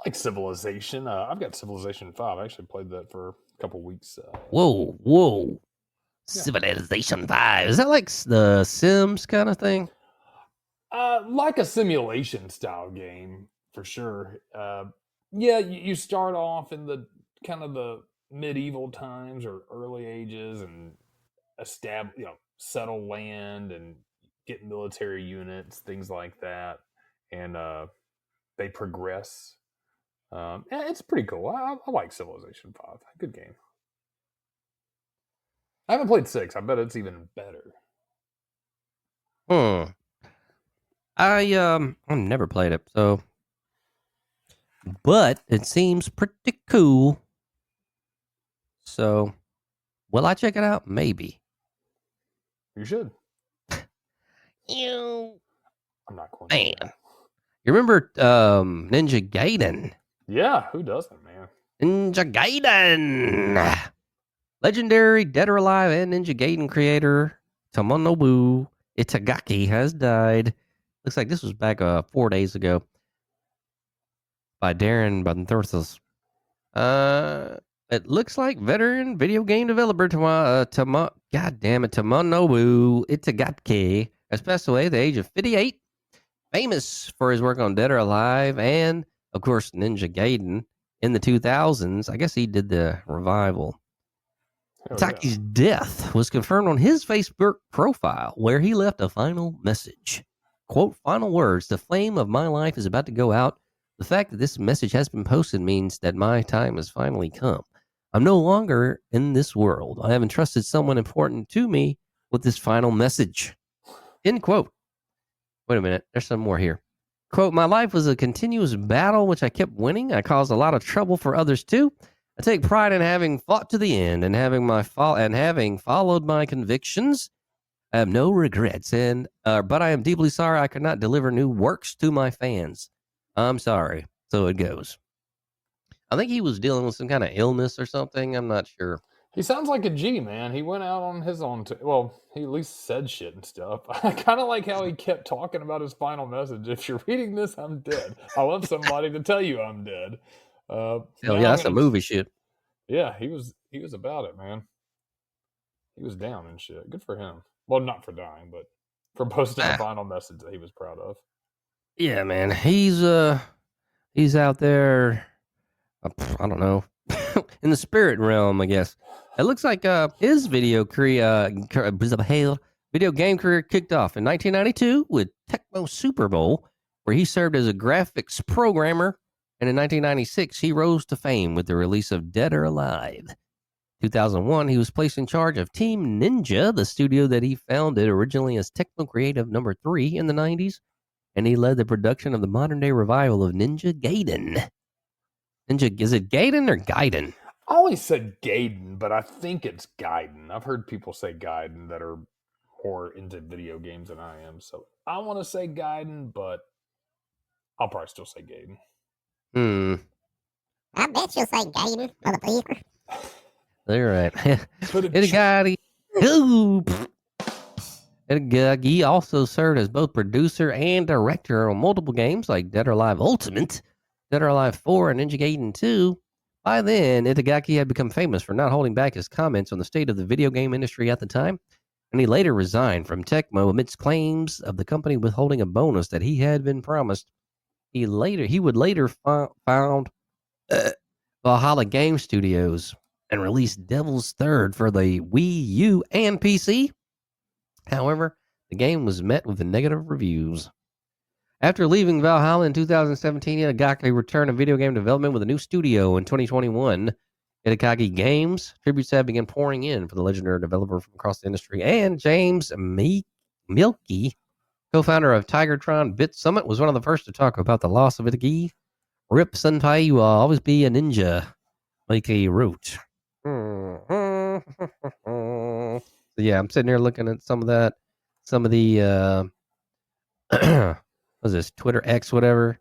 like Civilization. I've got Civilization 5. I actually played that for a couple weeks. Whoa. Yeah. Civilization 5. Is that like the Sims kind of thing? Like a simulation style game for sure. Yeah, you start off in the kind of the medieval times or early ages and settle land and get military units, things like that, and they progress. It's pretty cool. I like Civilization 5. Good game. I haven't played 6. I bet it's even better. I've never played it, so but it seems pretty cool. So will I check it out? Maybe. You should. You I'm not going man. to. You remember Ninja Gaiden? Yeah, who doesn't, man? Ninja Gaiden. Legendary Dead or Alive and Ninja Gaiden creator Tomonobu Itagaki has died. Looks like this was back 4 days ago by Darren Banthurthus. It looks like veteran video game developer Tomonobu Itagaki has passed away at the age of 58. Famous for his work on Dead or Alive and, of course, Ninja Gaiden in the 2000s. I guess he did the revival. Itaki's death was confirmed on his Facebook profile, where he left a final message. Quote, final words, the flame of my life is about to go out. The fact that this message has been posted means that my time has finally come. I'm no longer in this world. I have entrusted someone important to me with this final message. End quote. Wait a minute. There's some more here. Quote, my life was a continuous battle, which I kept winning. I caused a lot of trouble for others too. I take pride in having fought to the end and having followed my convictions. I have no regrets, but I am deeply sorry I could not deliver new works to my fans. I'm sorry. So it goes. I think he was dealing with some kind of illness or something. I'm not sure. He sounds like a G, man. He went out on his own. Well, he at least said shit and stuff. I kind of like how he kept talking about his final message. If you're reading this, I'm dead. I love somebody to tell you I'm dead. Hell yeah, that's a movie shit. Yeah, he was about it, man. He was down and shit. Good for him. Well, not for dying, but for posting a final message that he was proud of. Yeah, man. He's out there. I don't know. In the spirit realm, I guess. It looks like his video game career kicked off in 1992 with Tecmo Super Bowl, where he served as a graphics programmer, and in 1996 he rose to fame with the release of Dead or Alive. 2001, he was placed in charge of Team Ninja, the studio that he founded originally as Tecmo Creative number 3 in the 90s, and he led the production of the modern-day revival of Ninja Gaiden. Is it Gaiden or Gaiden? I always said Gaiden, but I think it's Gaiden. I've heard people say Gaiden that are more into video games than I am, so I want to say Gaiden, but I'll probably still say Gaiden. I bet you'll say Gaiden, motherfucker. They're right. He also served as both producer and director on multiple games like Dead or Alive Ultimate, Dead or Alive 4, and Ninja Gaiden 2. By then, Itagaki had become famous for not holding back his comments on the state of the video game industry at the time, and he later resigned from Tecmo amidst claims of the company withholding a bonus that he had been promised. He would later found Valhalla Game Studios and released Devil's Third for the Wii U and PC. However, the game was met with negative reviews. After leaving Valhalla in 2017, Itagaki returned to video game development with a new studio in 2021. Itagaki Games tributes have begun pouring in for the legendary developer from across the industry, and James Milkey, co-founder of Tigertron Bit Summit, was one of the first to talk about the loss of Itagaki. Rip Senpai, you will always be a ninja, like he wrote. So yeah, I'm sitting here looking at some of the what's this, Twitter X, whatever,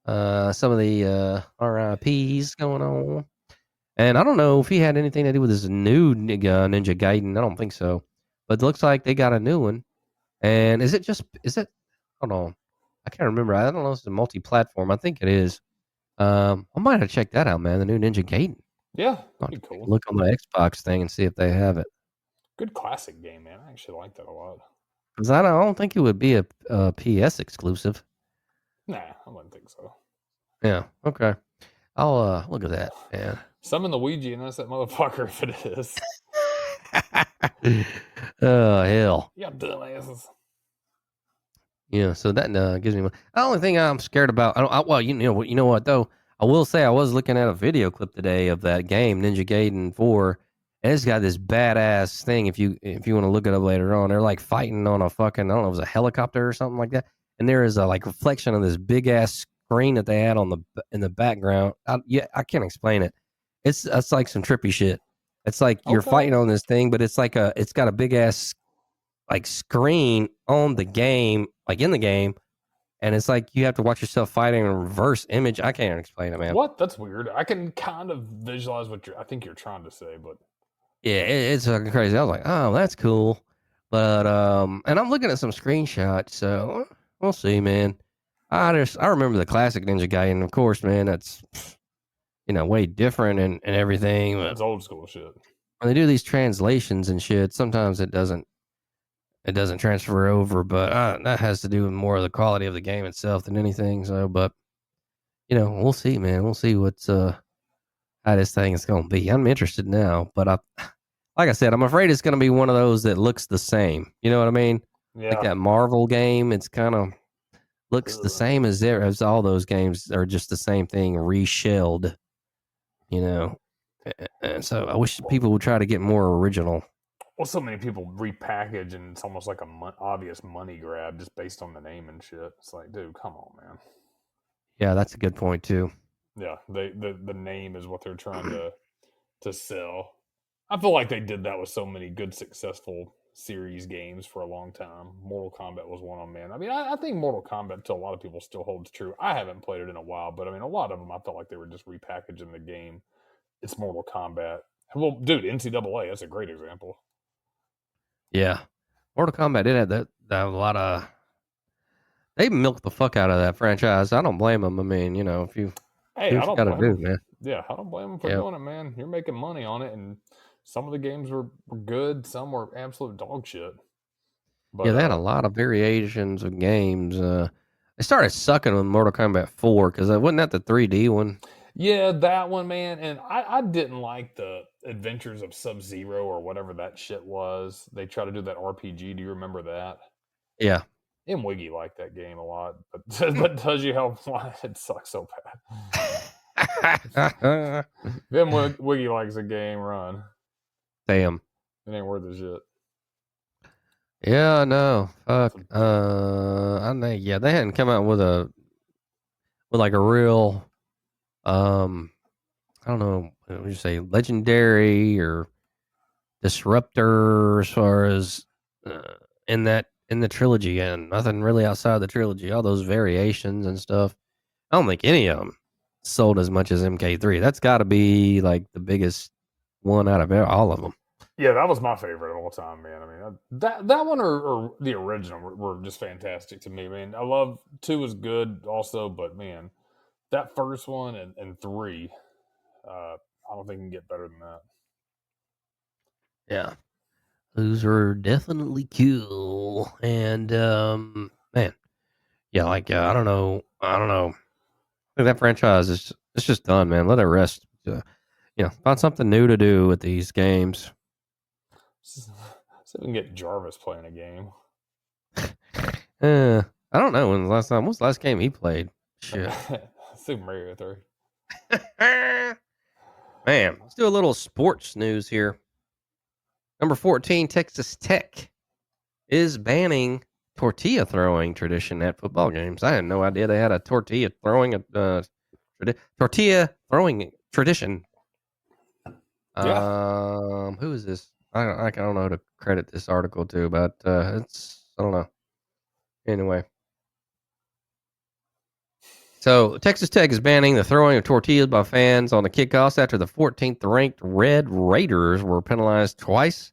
some of the RIPs going on. And I don't know if he had anything to do with this new Ninja Gaiden. I don't think so. But it looks like they got a new one. And hold on. I can't remember. I don't know if it's a multi-platform. I think it is. I might have to check that out, man. The new Ninja Gaiden. Yeah, I'll that'd be cool. look on the Xbox thing and see if they have it. Good classic game, man. I actually like that a lot. Because I don't think it would be a PS exclusive. Nah, I wouldn't think so. Yeah. Okay. I'll look at that, man. Summon the Ouija and that's that motherfucker if it is. Oh hell. Yeah, dumbasses. Yeah. So that gives me. The only thing I'm scared about. Well, you know what though. I will say I was looking at a video clip today of that game Ninja Gaiden 4, and it's got this badass thing. If you want to look it up later on, they're like fighting on a fucking, I don't know, it was a helicopter or something like that, and there is a like reflection of this big ass screen that they had in the background. I can't explain it. It's like some trippy shit. It's like you're Okay. fighting on this thing, but it's got a big ass like screen on the game, like in the game. And it's like you have to watch yourself fighting in reverse image. I can't explain it, man. What? That's weird. I can kind of visualize what I think you're trying to say, but Yeah, it's fucking crazy. I was like, oh, that's cool. But and I'm looking at some screenshots, so we'll see, man. I remember the classic Ninja Gaiden, and of course, man, that's way different and everything. But that's old school shit. when they do these translations and shit, sometimes it doesn't transfer over. But that has to do with more of the quality of the game itself than anything. So, but we'll see, man. We'll see what's how this thing is going to be. I'm interested now, but like I said, I'm afraid it's going to be one of those that looks the same. You know what I mean? Yeah. Like that Marvel game, it's kind of looks the same as all those games are just the same thing reshelled. And so I wish people would try to get more original. Well, so many people repackage, and it's almost like a obvious money grab just based on the name and shit. It's like, dude, come on, man. Yeah, that's a good point too. Yeah, the name is what they're trying to sell. I feel like they did that with so many good, successful series games for a long time. Mortal Kombat was one of them, man. I mean, I think Mortal Kombat to a lot of people still holds true. I haven't played it in a while, but I mean, a lot of them, I felt like they were just repackaging the game. It's Mortal Kombat. Well, dude, NCAA, that's a great example. Yeah, Mortal Kombat did have that a lot of. They milked the fuck out of that franchise. I don't blame them. I mean, if you Hey, do I what you don't got to blame do, them. man. Yeah, I don't blame them for doing it, man. You're making money on it, and some of the games were good, some were absolute dog shit. But, Yeah, they had a lot of variations of games. They started sucking on Mortal Kombat 4 because wasn't that the 3D one? Yeah, that one, man. And I didn't like the Adventures of Sub-Zero or whatever that shit was. They try to do that RPG. Do you remember that? Yeah. And Wiggy liked that game a lot, but that tells you how it sucks so bad. Then Wiggy likes a game, run. Damn. It ain't worth the shit. Yeah, no. Fuck. I think they hadn't come out with like a real I don't know, what would you say, legendary or disruptor as far as in the trilogy, and nothing really outside the trilogy. All those variations and stuff. I don't think any of them sold as much as MK3. That's got to be like the biggest one out of all of them. Yeah, that was my favorite of all time, man. I mean, that one or the original were just fantastic to me, man. I love 2 was good also, but man, that first one and 3, I don't think you can get better than that. Yeah, those are definitely cool. And man, yeah, like I don't know. I think that franchise it's just done, man. Let it rest. Find something new to do with these games. See if we can get Jarvis playing a game. I don't know when what's the last game he played? Shit. Super Mario 3. Man, let's do a little sports news here. Number 14, Texas Tech is banning tortilla throwing tradition at football games. I had no idea they had a tortilla throwing tortilla throwing tradition. Yeah. Who is this? I don't know who to credit this article to, but it's I don't know. Anyway. So, Texas Tech is banning the throwing of tortillas by fans on the kickoffs after the 14th ranked Red Raiders were penalized twice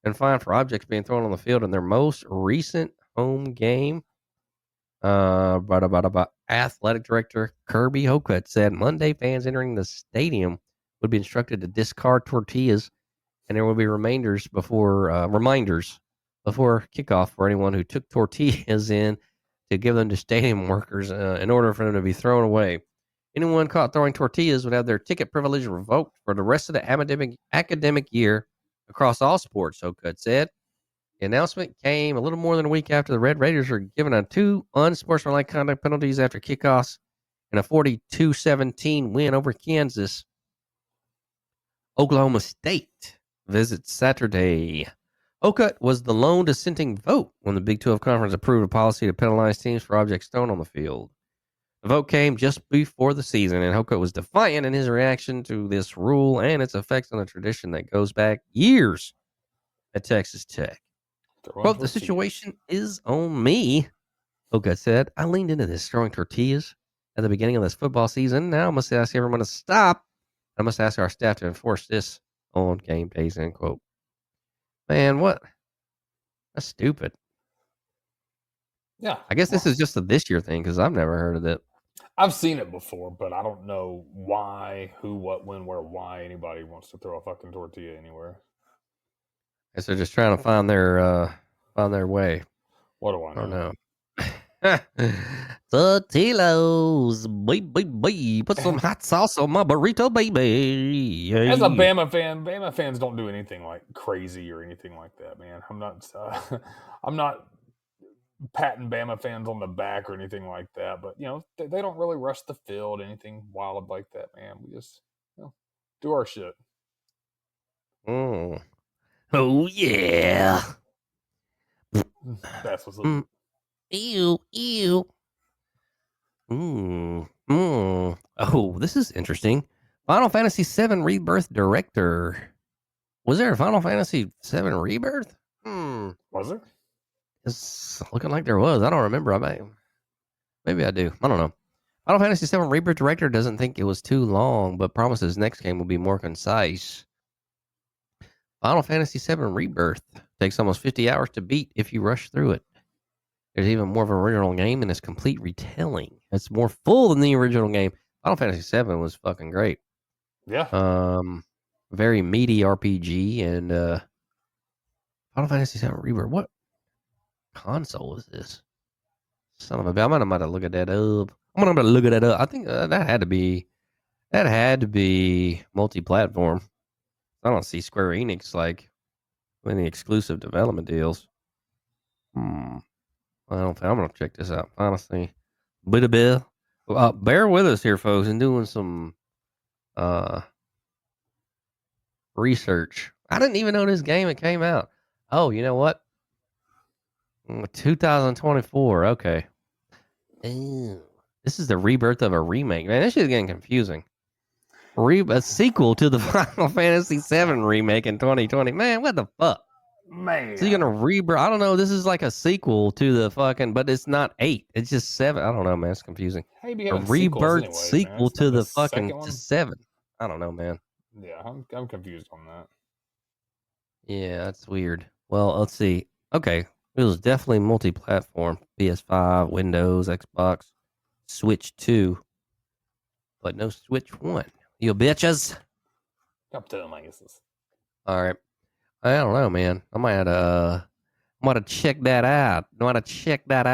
and fined for objects being thrown on the field in their most recent home game. Athletic director Kirby Hocutt said Monday fans entering the stadium would be instructed to discard tortillas, and there will be reminders before kickoff for anyone who took tortillas in to give them to stadium workers in order for them to be thrown away. Anyone caught throwing tortillas would have their ticket privilege revoked for the rest of the academic year across all sports, Hocutt said. The announcement came a little more than a week after the Red Raiders were given 2 unsportsmanlike conduct penalties after kickoffs and a 42-17 win over Kansas. Oklahoma State visits Saturday. Hocutt was the lone dissenting vote when the Big 12 Conference approved a policy to penalize teams for objects thrown on the field. The vote came just before the season, and Hocutt was defiant in his reaction to this rule and its effects on a tradition that goes back years at Texas Tech. Quote, the situation is on me, Hocutt said. I leaned into this throwing tortillas at the beginning of this football season. Now I must ask everyone to stop. I must ask our staff to enforce this on game days, end quote. Man, what? That's stupid. Yeah. I guess this is just a this year thing because I've never heard of it. I've seen it before, but I don't know why, who, what, when, where, why anybody wants to throw a fucking tortilla anywhere. I guess they're just trying to find their way. What do I know? I don't know. Tortillas, baby, put some hot sauce on my burrito, baby. As a Bama fan, Bama fans don't do anything like crazy or anything like that, man. I'm not patting Bama fans on the back or anything like that, but you know they don't really rush the field, anything wild like that, man. We just do our shit. Oh yeah. That's what's up. Ew. Oh, this is interesting. Final Fantasy VII Rebirth director. Was there a Final Fantasy VII Rebirth? Was there? It's looking like there was. I don't remember. Maybe I do. I don't know. Final Fantasy VII Rebirth director doesn't think it was too long, but promises next game will be more concise. Final Fantasy VII Rebirth takes almost 50 hours to beat if you rush through it. There's even more of an original game and it's complete retelling. It's more full than the original game. Final Fantasy VII was fucking great. Yeah. Very meaty RPG and Final Fantasy VII Rebirth. What console is this? Son of a bitch. I'm gonna look at that up. I think that had to be multi-platform. I don't see Square Enix like any exclusive development deals. I don't think I'm gonna check this out. Honestly, bear with us here, folks, and doing some research. I didn't even know this game it came out. Oh, you know what? 2024. Okay. Ew. This is the rebirth of a remake. Man, this shit's getting confusing. A sequel to the Final Fantasy VII remake in 2020. Man, what the fuck? Man. So you're gonna rebirth? I don't know. This is like a sequel to the fucking, but it's not 8. It's just 7. I don't know, man. It's confusing. A rebirth sequel to the fucking to 7. I don't know, man. Yeah, I'm confused on that. Yeah, that's weird. Well, let's see. Okay, it was definitely multi-platform. PS5, Windows, Xbox, Switch 2, but no Switch 1. You bitches. Up to them, I guess. All right. I don't know, man. I might have to check that out. You know what to check it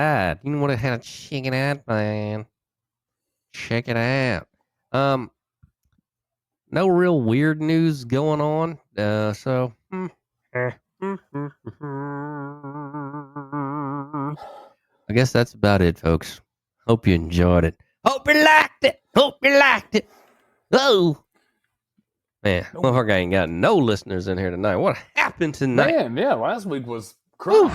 out, man. Check it out. No real weird news going on. So I guess that's about it, folks. Hope you enjoyed it. Hope you liked it. Oh, man, motherfucker ain't got no listeners in here tonight. What happened tonight? Man, yeah, last week was crazy.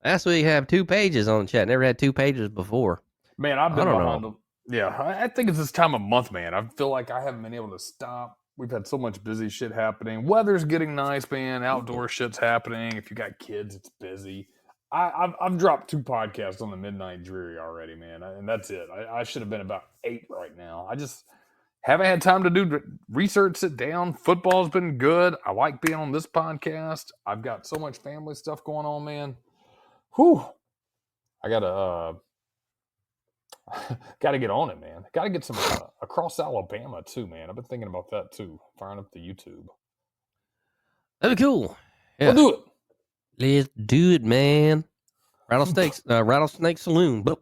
Last week have 2 pages on the chat. Never had 2 pages before. Man, I've been behind them. Yeah, I think it's this time of month, man. I feel like I haven't been able to stop. We've had so much busy shit happening. Weather's getting nice, man. Outdoor shit's happening. If you got kids, it's busy. I've dropped 2 podcasts on the Midnight Dreary already, man, and that's it. I should have been about 8 right now. I just haven't had time to do research, sit down. Football's been good. I like being on this podcast. I've got so much family stuff going on, man. Whew. I gotta Got to get on it, man. Got to get some across Alabama too, man. I've been thinking about that too. Firing up the YouTube. That'd be cool. We'll Yeah. do it. Let's do it, man. Rattlesnake Saloon. Boo.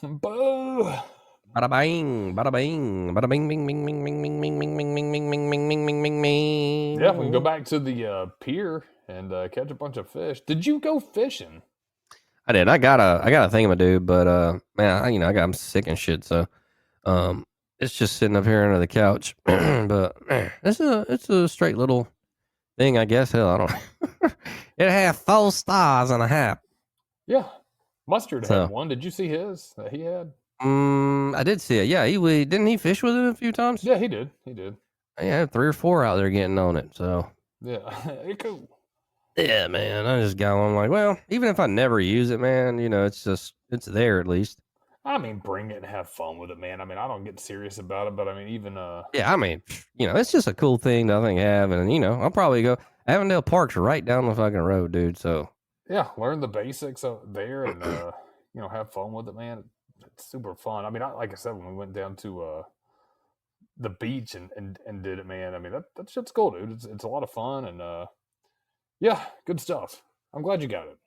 Bada bing, bada bing, bada bing, bing, bing, bing, bing, bing, bing, bing, bing, bing, bing, bing, bing, bing, bing, bing. Yeah, we can go back to the pier and catch a bunch of fish. Did you go fishing? I did. I got a thing to do, but man, I'm sick and shit. So, it's just sitting up here under the couch. But it's a straight little thing, I guess. Hell, I don't know. It had 4 stars and a half. Yeah, Mustard So. had one. Did you see his that he had? I did see it. Yeah, didn't he fish with it a few times? Yeah, he did. He did. Yeah, I had 3 or 4 out there getting on it. So Yeah, cool. yeah, man, I just got on like, well, even if I never use it, man, it's there at least. I mean, bring it and have fun with it, man. I mean, I don't get serious about it, but I mean, even Yeah, I mean, it's just a cool thing to have, and I'll probably go. Avondale Park's right down the fucking road, dude. So yeah, learn the basics there, and have fun with it, man. It's super fun. I mean, like I said, when we went down to the beach and did it, man. I mean, that shit's cool, dude. It's a lot of fun, and yeah, good stuff. I'm glad you got it.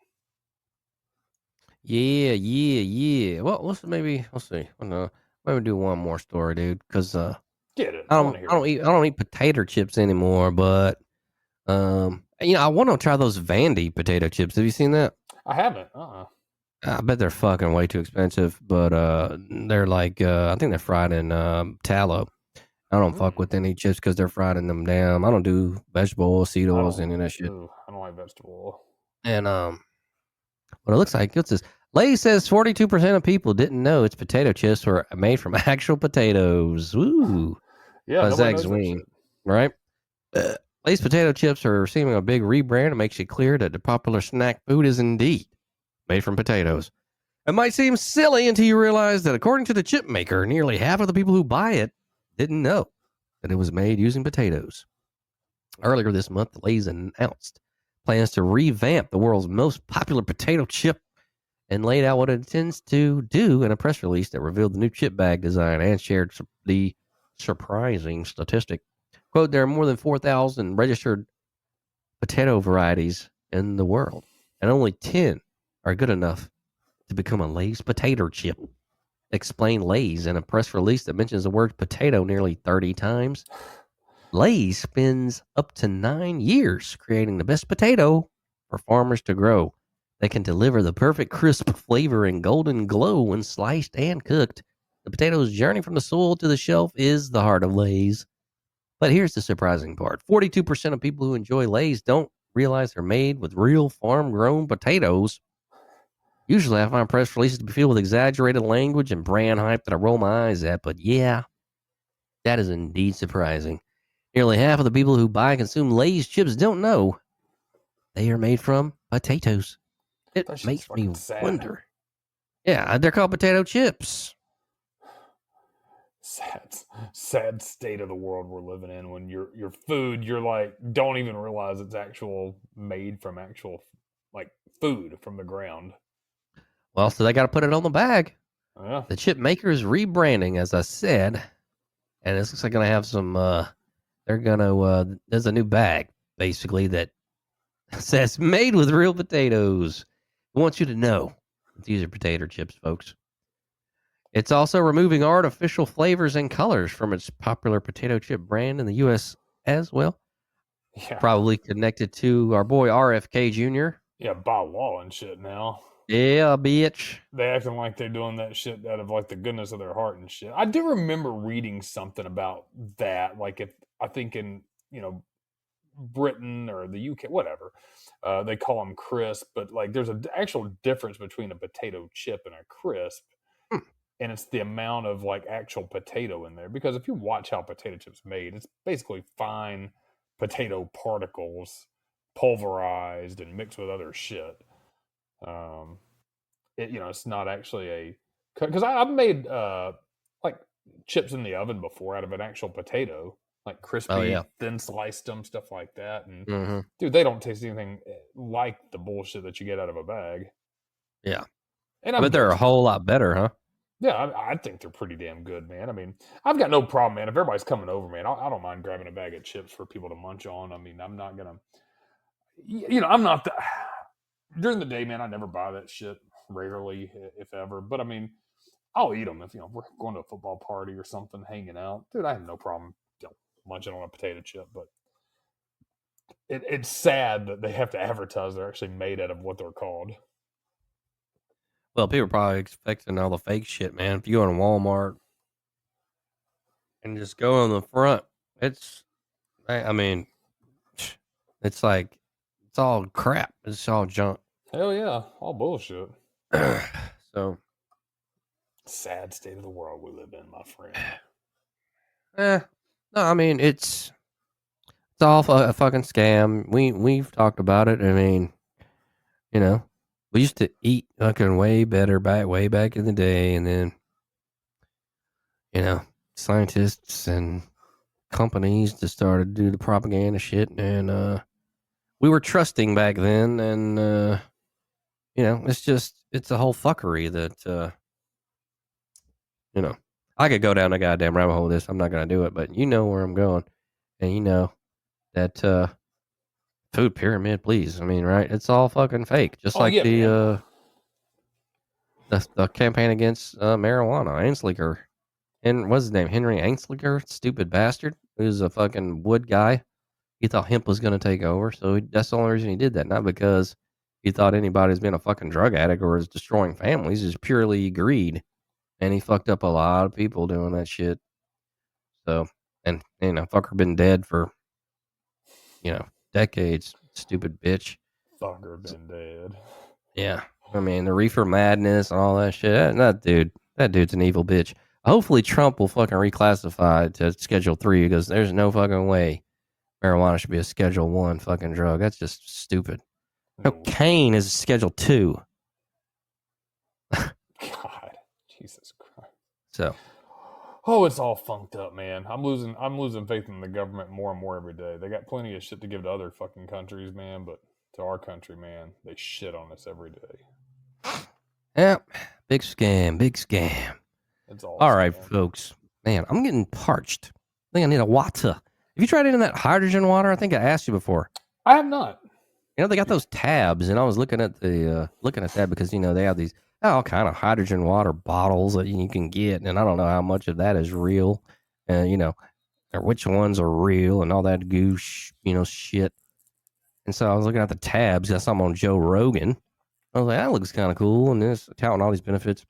Yeah. Well, let's see. Maybe do one more story, dude, because Get it. I don't eat potato chips anymore, but I want to try those Vandy potato chips. Have you seen that? I haven't. I bet they're fucking way too expensive, but they're like I think they're fried in tallow. I don't fuck with any chips because they're fried in them. Damn, I don't do vegetable oil, seed oils, any of that shit. I don't like vegetable oil. And what it looks like, what's this? Lady says 42% of people didn't know its potato chips were made from actual potatoes. Ooh, yeah, Zach Zween, right? Lay's potato chips are receiving a big rebrand. It makes it clear that the popular snack food is indeed made from potatoes. It might seem silly until you realize that according to the chip maker, nearly half of the people who buy it didn't know that it was made using potatoes. Earlier this month, Lay's announced plans to revamp the world's most popular potato chip and laid out what it intends to do in a press release that revealed the new chip bag design and shared the surprising statistic. Quote, there are more than 4,000 registered potato varieties in the world, and only 10 are good enough to become a Lay's potato chip. Explained Lay's in a press release that mentions the word potato nearly 30 times. Lay's spends up to 9 years creating the best potato for farmers to grow. They can deliver the perfect crisp flavor and golden glow when sliced and cooked. The potato's journey from the soil to the shelf is the heart of Lay's. But here's the surprising part. 42% of people who enjoy Lay's don't realize they're made with real farm-grown potatoes. Usually I find press releases to be filled with exaggerated language and brand hype that I roll my eyes at, but yeah, that is indeed surprising. Nearly half of the people who buy and consume Lay's chips don't know they are made from potatoes. It makes me wonder. Yeah, they're called potato chips. Sad state of the world we're living in when your food, you're like, don't even realize it's made from actual like food from the ground. Well, so they got to put it on the bag. Yeah. The chip maker is rebranding, as I said, and it looks like going to have some. They're going to. There's a new bag basically that says made with real potatoes. I want you to know these are potato chips, folks. It's also removing artificial flavors and colors from its popular potato chip brand in the U.S. as well. Yeah. Probably connected to our boy RFK Jr. Yeah, by law and shit now. Yeah, bitch. They acting like they're doing that shit out of like the goodness of their heart and shit. I do remember reading something about that. Like if I think in, Britain or the UK, whatever, they call them crisp, but like there's an actual difference between a potato chip and a crisp. And it's the amount of like actual potato in there. Because if you watch how potato chips made, it's basically fine potato particles pulverized and mixed with other shit. It's not actually because I've made like chips in the oven before out of an actual potato, like crispy, thin sliced them, stuff like that. And dude, they don't taste anything like the bullshit that you get out of a bag. Yeah, And but they're a whole lot better, huh? Yeah, I think they're pretty damn good, man. I mean, I've got no problem, man. If everybody's coming over, man, I don't mind grabbing a bag of chips for people to munch on. I mean, I'm not gonna, I'm not the, during the day, man. I never buy that shit. Rarely, if ever. But I mean, I'll eat them if we're going to a football party or something, hanging out, dude. I have no problem, munching on a potato chip. But it's sad that they have to advertise they're actually made out of what they're called. Well, people are probably expecting all the fake shit, man. If you go to Walmart and just go on the front, I mean, it's like, it's all crap. It's all junk. Hell yeah, all bullshit. So, Sad state of the world we live in, my friend. no, I mean, it's all a fucking scam. We've talked about it. I mean, we used to eat fucking way better way back in the day, and then, scientists and companies just started to do the propaganda shit, and we were trusting back then, and it's a whole fuckery that I could go down a goddamn rabbit hole with this. I'm not gonna do it, but you know where I'm going, and you know that food pyramid, please. I mean, right? It's all fucking fake, just like yeah, the campaign against marijuana. Anslinger, and what's his name? Henry Anslinger, stupid bastard, who's a fucking wood guy. He thought hemp was going to take over, so that's the only reason he did that. Not because he thought anybody's been a fucking drug addict or is destroying families. It's purely greed, and he fucked up a lot of people doing that shit. So, and fucker been dead for decades. Stupid bitch. Fucker been dead. Yeah, I mean the reefer madness and all that shit. That dude's an evil bitch. Hopefully Trump will fucking reclassify to Schedule 3 because there's no fucking way marijuana should be a Schedule 1 fucking drug. That's just stupid. Cocaine is Schedule 2. God, Jesus Christ. So, it's all funked up, man. I'm losing faith in the government more and more every day. They got plenty of shit to give to other fucking countries, man, but to our country, man, they shit on us every day. yeah, big scam. It's all right, folks. Man, I'm getting parched. I think I need a water. Have you tried any of that hydrogen water? I think I asked you before. I have not. They got those tabs, and I was looking at that because they have these all kind of hydrogen water bottles that you can get, and I don't know how much of that is real, or which ones are real, and all that goose, shit. And so I was looking at the tabs. I saw them on Joe Rogan. I was like, that looks kind of cool, and this touting all these benefits.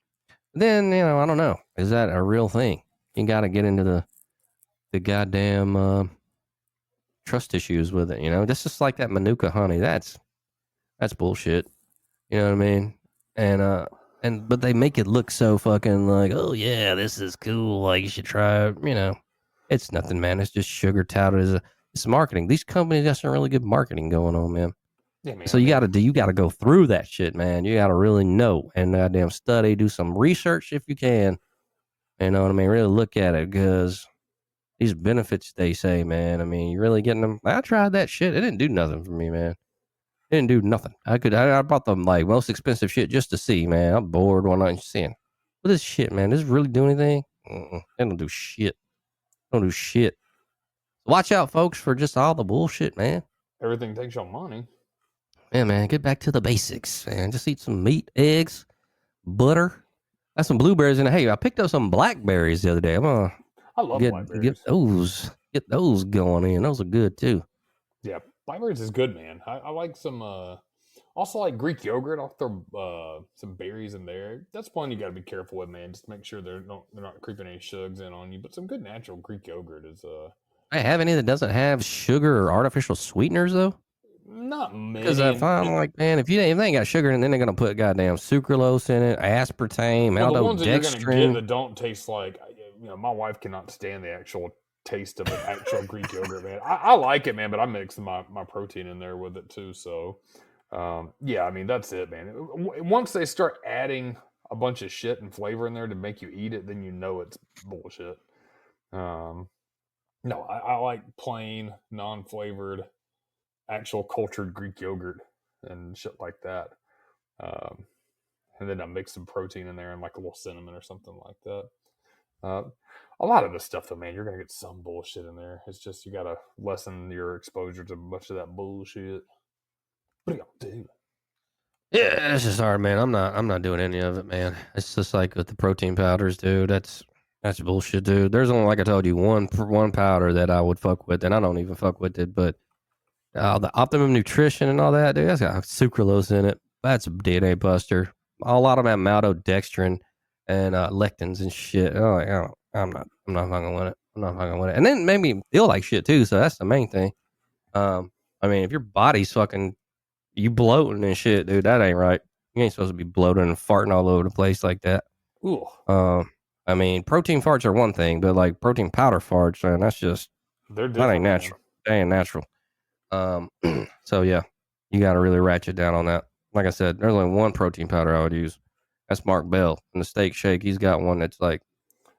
But then I don't know, is that a real thing? You got to get into the goddamn trust issues with it. Just like that Manuka honey. That's bullshit. You know what I mean? And but they make it look so fucking like, oh yeah, this is cool. Like you should try it. It's nothing, man. It's just sugar touted as it's marketing. These companies got some really good marketing going on, man. Yeah, man. So you got to go through that shit, man. You got to really know and goddamn study, do some research if you can. You know what I mean? Really look at it because these benefits they say, man. I mean, you really getting them. I tried that shit. It didn't do nothing for me, man. It didn't do nothing. I bought the most expensive shit just to see, man. I'm bored one night seeing. But this shit, man, does it really do anything? It don't do shit. Don't do shit. Watch out, folks, for just all the bullshit, man. Everything takes your money. Yeah, man, get back to the basics, man. Just eat some meat, eggs, butter. Got some blueberries in it. Hey, I picked up some blackberries the other day. I love blackberries. Get those going in. Those are good too. Yeah, blackberries is good, man. I like some. Also like Greek yogurt. I'll throw some berries in there. That's one you got to be careful with, man. Just make sure they're not creeping any shugs in on you. But some good natural Greek yogurt is I have any that doesn't have sugar or artificial sweeteners though. Not many. Because I find man, if they ain't got sugar, and then they're gonna put goddamn sucralose in it, aspartame, well, the ones that you're gonna get maltodextrin. that don't taste like, my wife cannot stand the actual taste of an actual Greek yogurt, man. I like it, man, but I mix my protein in there with it too. So, yeah, I mean that's it, man. Once they start adding a bunch of shit and flavor in there to make you eat it, then it's bullshit. No, I like plain, non-flavored, actual cultured Greek yogurt and shit like that. and then I mix some protein in there and like a little cinnamon or something like that. A lot of this stuff, though, man, you're gonna get some bullshit in there. It's just you gotta lessen your exposure to much of that bullshit. What are y'all doing? Yeah, it's just hard, man. I'm not doing any of it, man. It's just like with the protein powders, dude. That's bullshit, dude. There's only, like I told you, one powder that I would fuck with, and I don't even fuck with it. But the Optimum Nutrition and all that, dude, that's got sucralose in it. That's a DNA buster. A lot of that maltodextrin and lectins and shit. Oh, I'm not fucking with it. I'm not fucking with it. And then made me feel like shit too. So that's the main thing. I mean, if your body's fucking you bloating and shit, dude, that ain't right. You ain't supposed to be bloating and farting all over the place like that. Ooh. I mean, protein farts are one thing, but like protein powder farts, man, that's just that ain't natural. That ain't natural. So yeah, you got to really ratchet down on that. Like I said, there's only one protein powder I would use. That's Mark Bell in the Steak Shake. He's got one that's like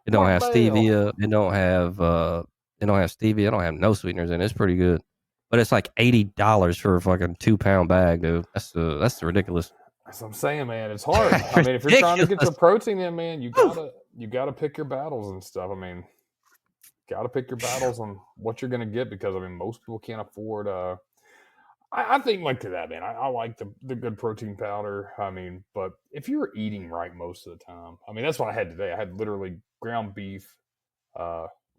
it don't have stevia. It don't have stevia. It don't have no sweeteners in it. It's pretty good. But it's like $80 for a fucking 2-pound bag, dude. That's ridiculous. That's what I'm saying, man. It's hard. I mean, if you're trying to get your protein in, man, you gotta pick your battles and stuff. I mean, gotta pick your battles on what you're gonna get because I mean, most people can't afford. I think like to that, man. I like the good protein powder. I mean, but if you're eating right most of the time, I mean, that's what I had today. I had literally ground beef,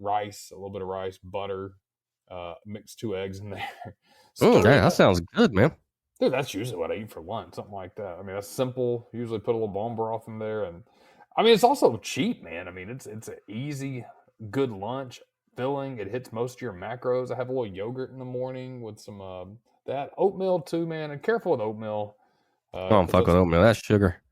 rice, a little bit of rice, butter. Mixed 2 eggs in there. That sounds good, man. Dude, that's usually what I eat for lunch, something like that. I mean, that's simple. Usually put a little bone broth in there, and I mean, it's also cheap, man. I mean, it's an easy, good lunch, filling. It hits most of your macros. I have a little yogurt in the morning with some that oatmeal too, man. And careful with oatmeal. Don't fuck with oatmeal. That's sugar.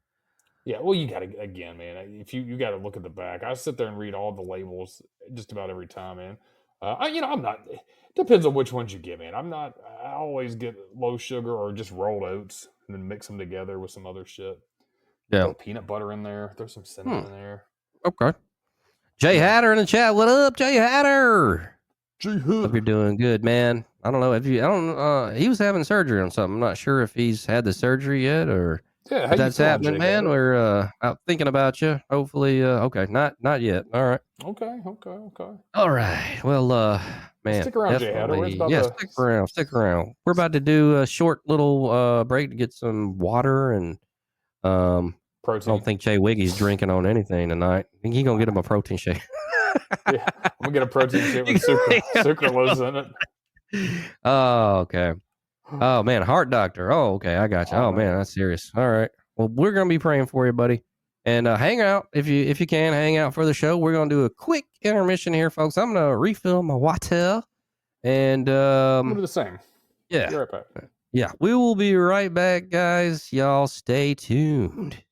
Yeah, well, you got to again, man. If you got to look at the back. I sit there and read all the labels just about every time, man. I'm not. It depends on which ones you get, man. I always get low sugar or just rolled oats and then mix them together with some other shit. Yeah, throw peanut butter in there. Throw some cinnamon in there. Okay. Jay Hatter in the chat. What up, Jay Hatter? Hope you're doing good, man. I don't know if you. I don't. He was having surgery on something. I'm not sure if he's had the surgery yet or. Yeah, how that's happening, man. Hatter? We're out thinking about you. Hopefully, okay, not yet. All right. Okay. All right. Well, man, stick around, Jay Hatter. Stick around. We're about to do a short little break to get some water and protein. I don't think Jay Wiggy's drinking on anything tonight. I think he's gonna get him a protein shake. Yeah, I'm gonna get a protein shake with sucralose in it. Oh, okay. Oh man, heart doctor. Oh, okay, I got you. Oh man, that's serious. All right. Well, we're gonna be praying for you, buddy. And hang out if you can hang out for the show. We're gonna do a quick intermission here, folks. I'm gonna refill my water, and we'll do the same. Yeah, be right back. Yeah, we will be right back, guys. Y'all stay tuned.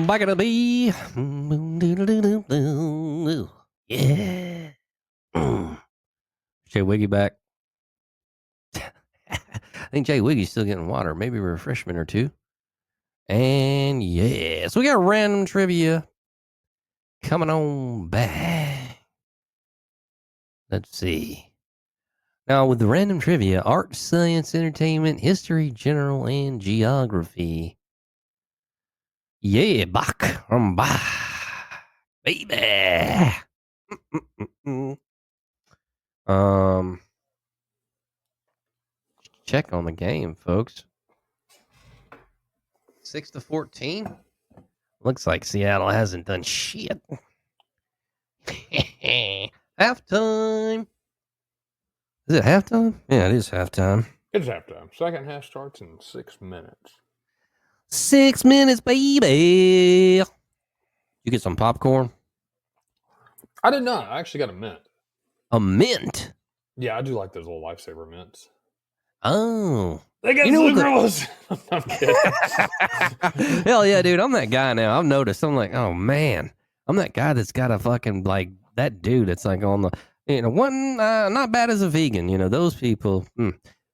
Back at the bee. Yeah. Jay Wiggy back. I think Jay Wiggy's still getting water, maybe a refreshment or two. And yeah, so we got random trivia coming on back. Let's see. Now, with the random trivia, art, science, entertainment, history, general, and geography. Yeah, back. I'm back. Baby. Check on the game, folks. 6-14. Looks like Seattle hasn't done shit. Halftime. Is it halftime? Yeah, it is halftime. It's halftime. Second half starts in 6 minutes. 6 minutes, baby. You get some popcorn? I did not. I actually got a mint. A mint? Yeah, I do like those little Lifesaver mints. Oh. They got sucralose. I'm kidding. Hell yeah, dude. I'm that guy now. I've noticed. I'm like, oh, man. I'm that guy that's got a fucking, like, that dude that's like on the, one, not bad as a vegan, those people.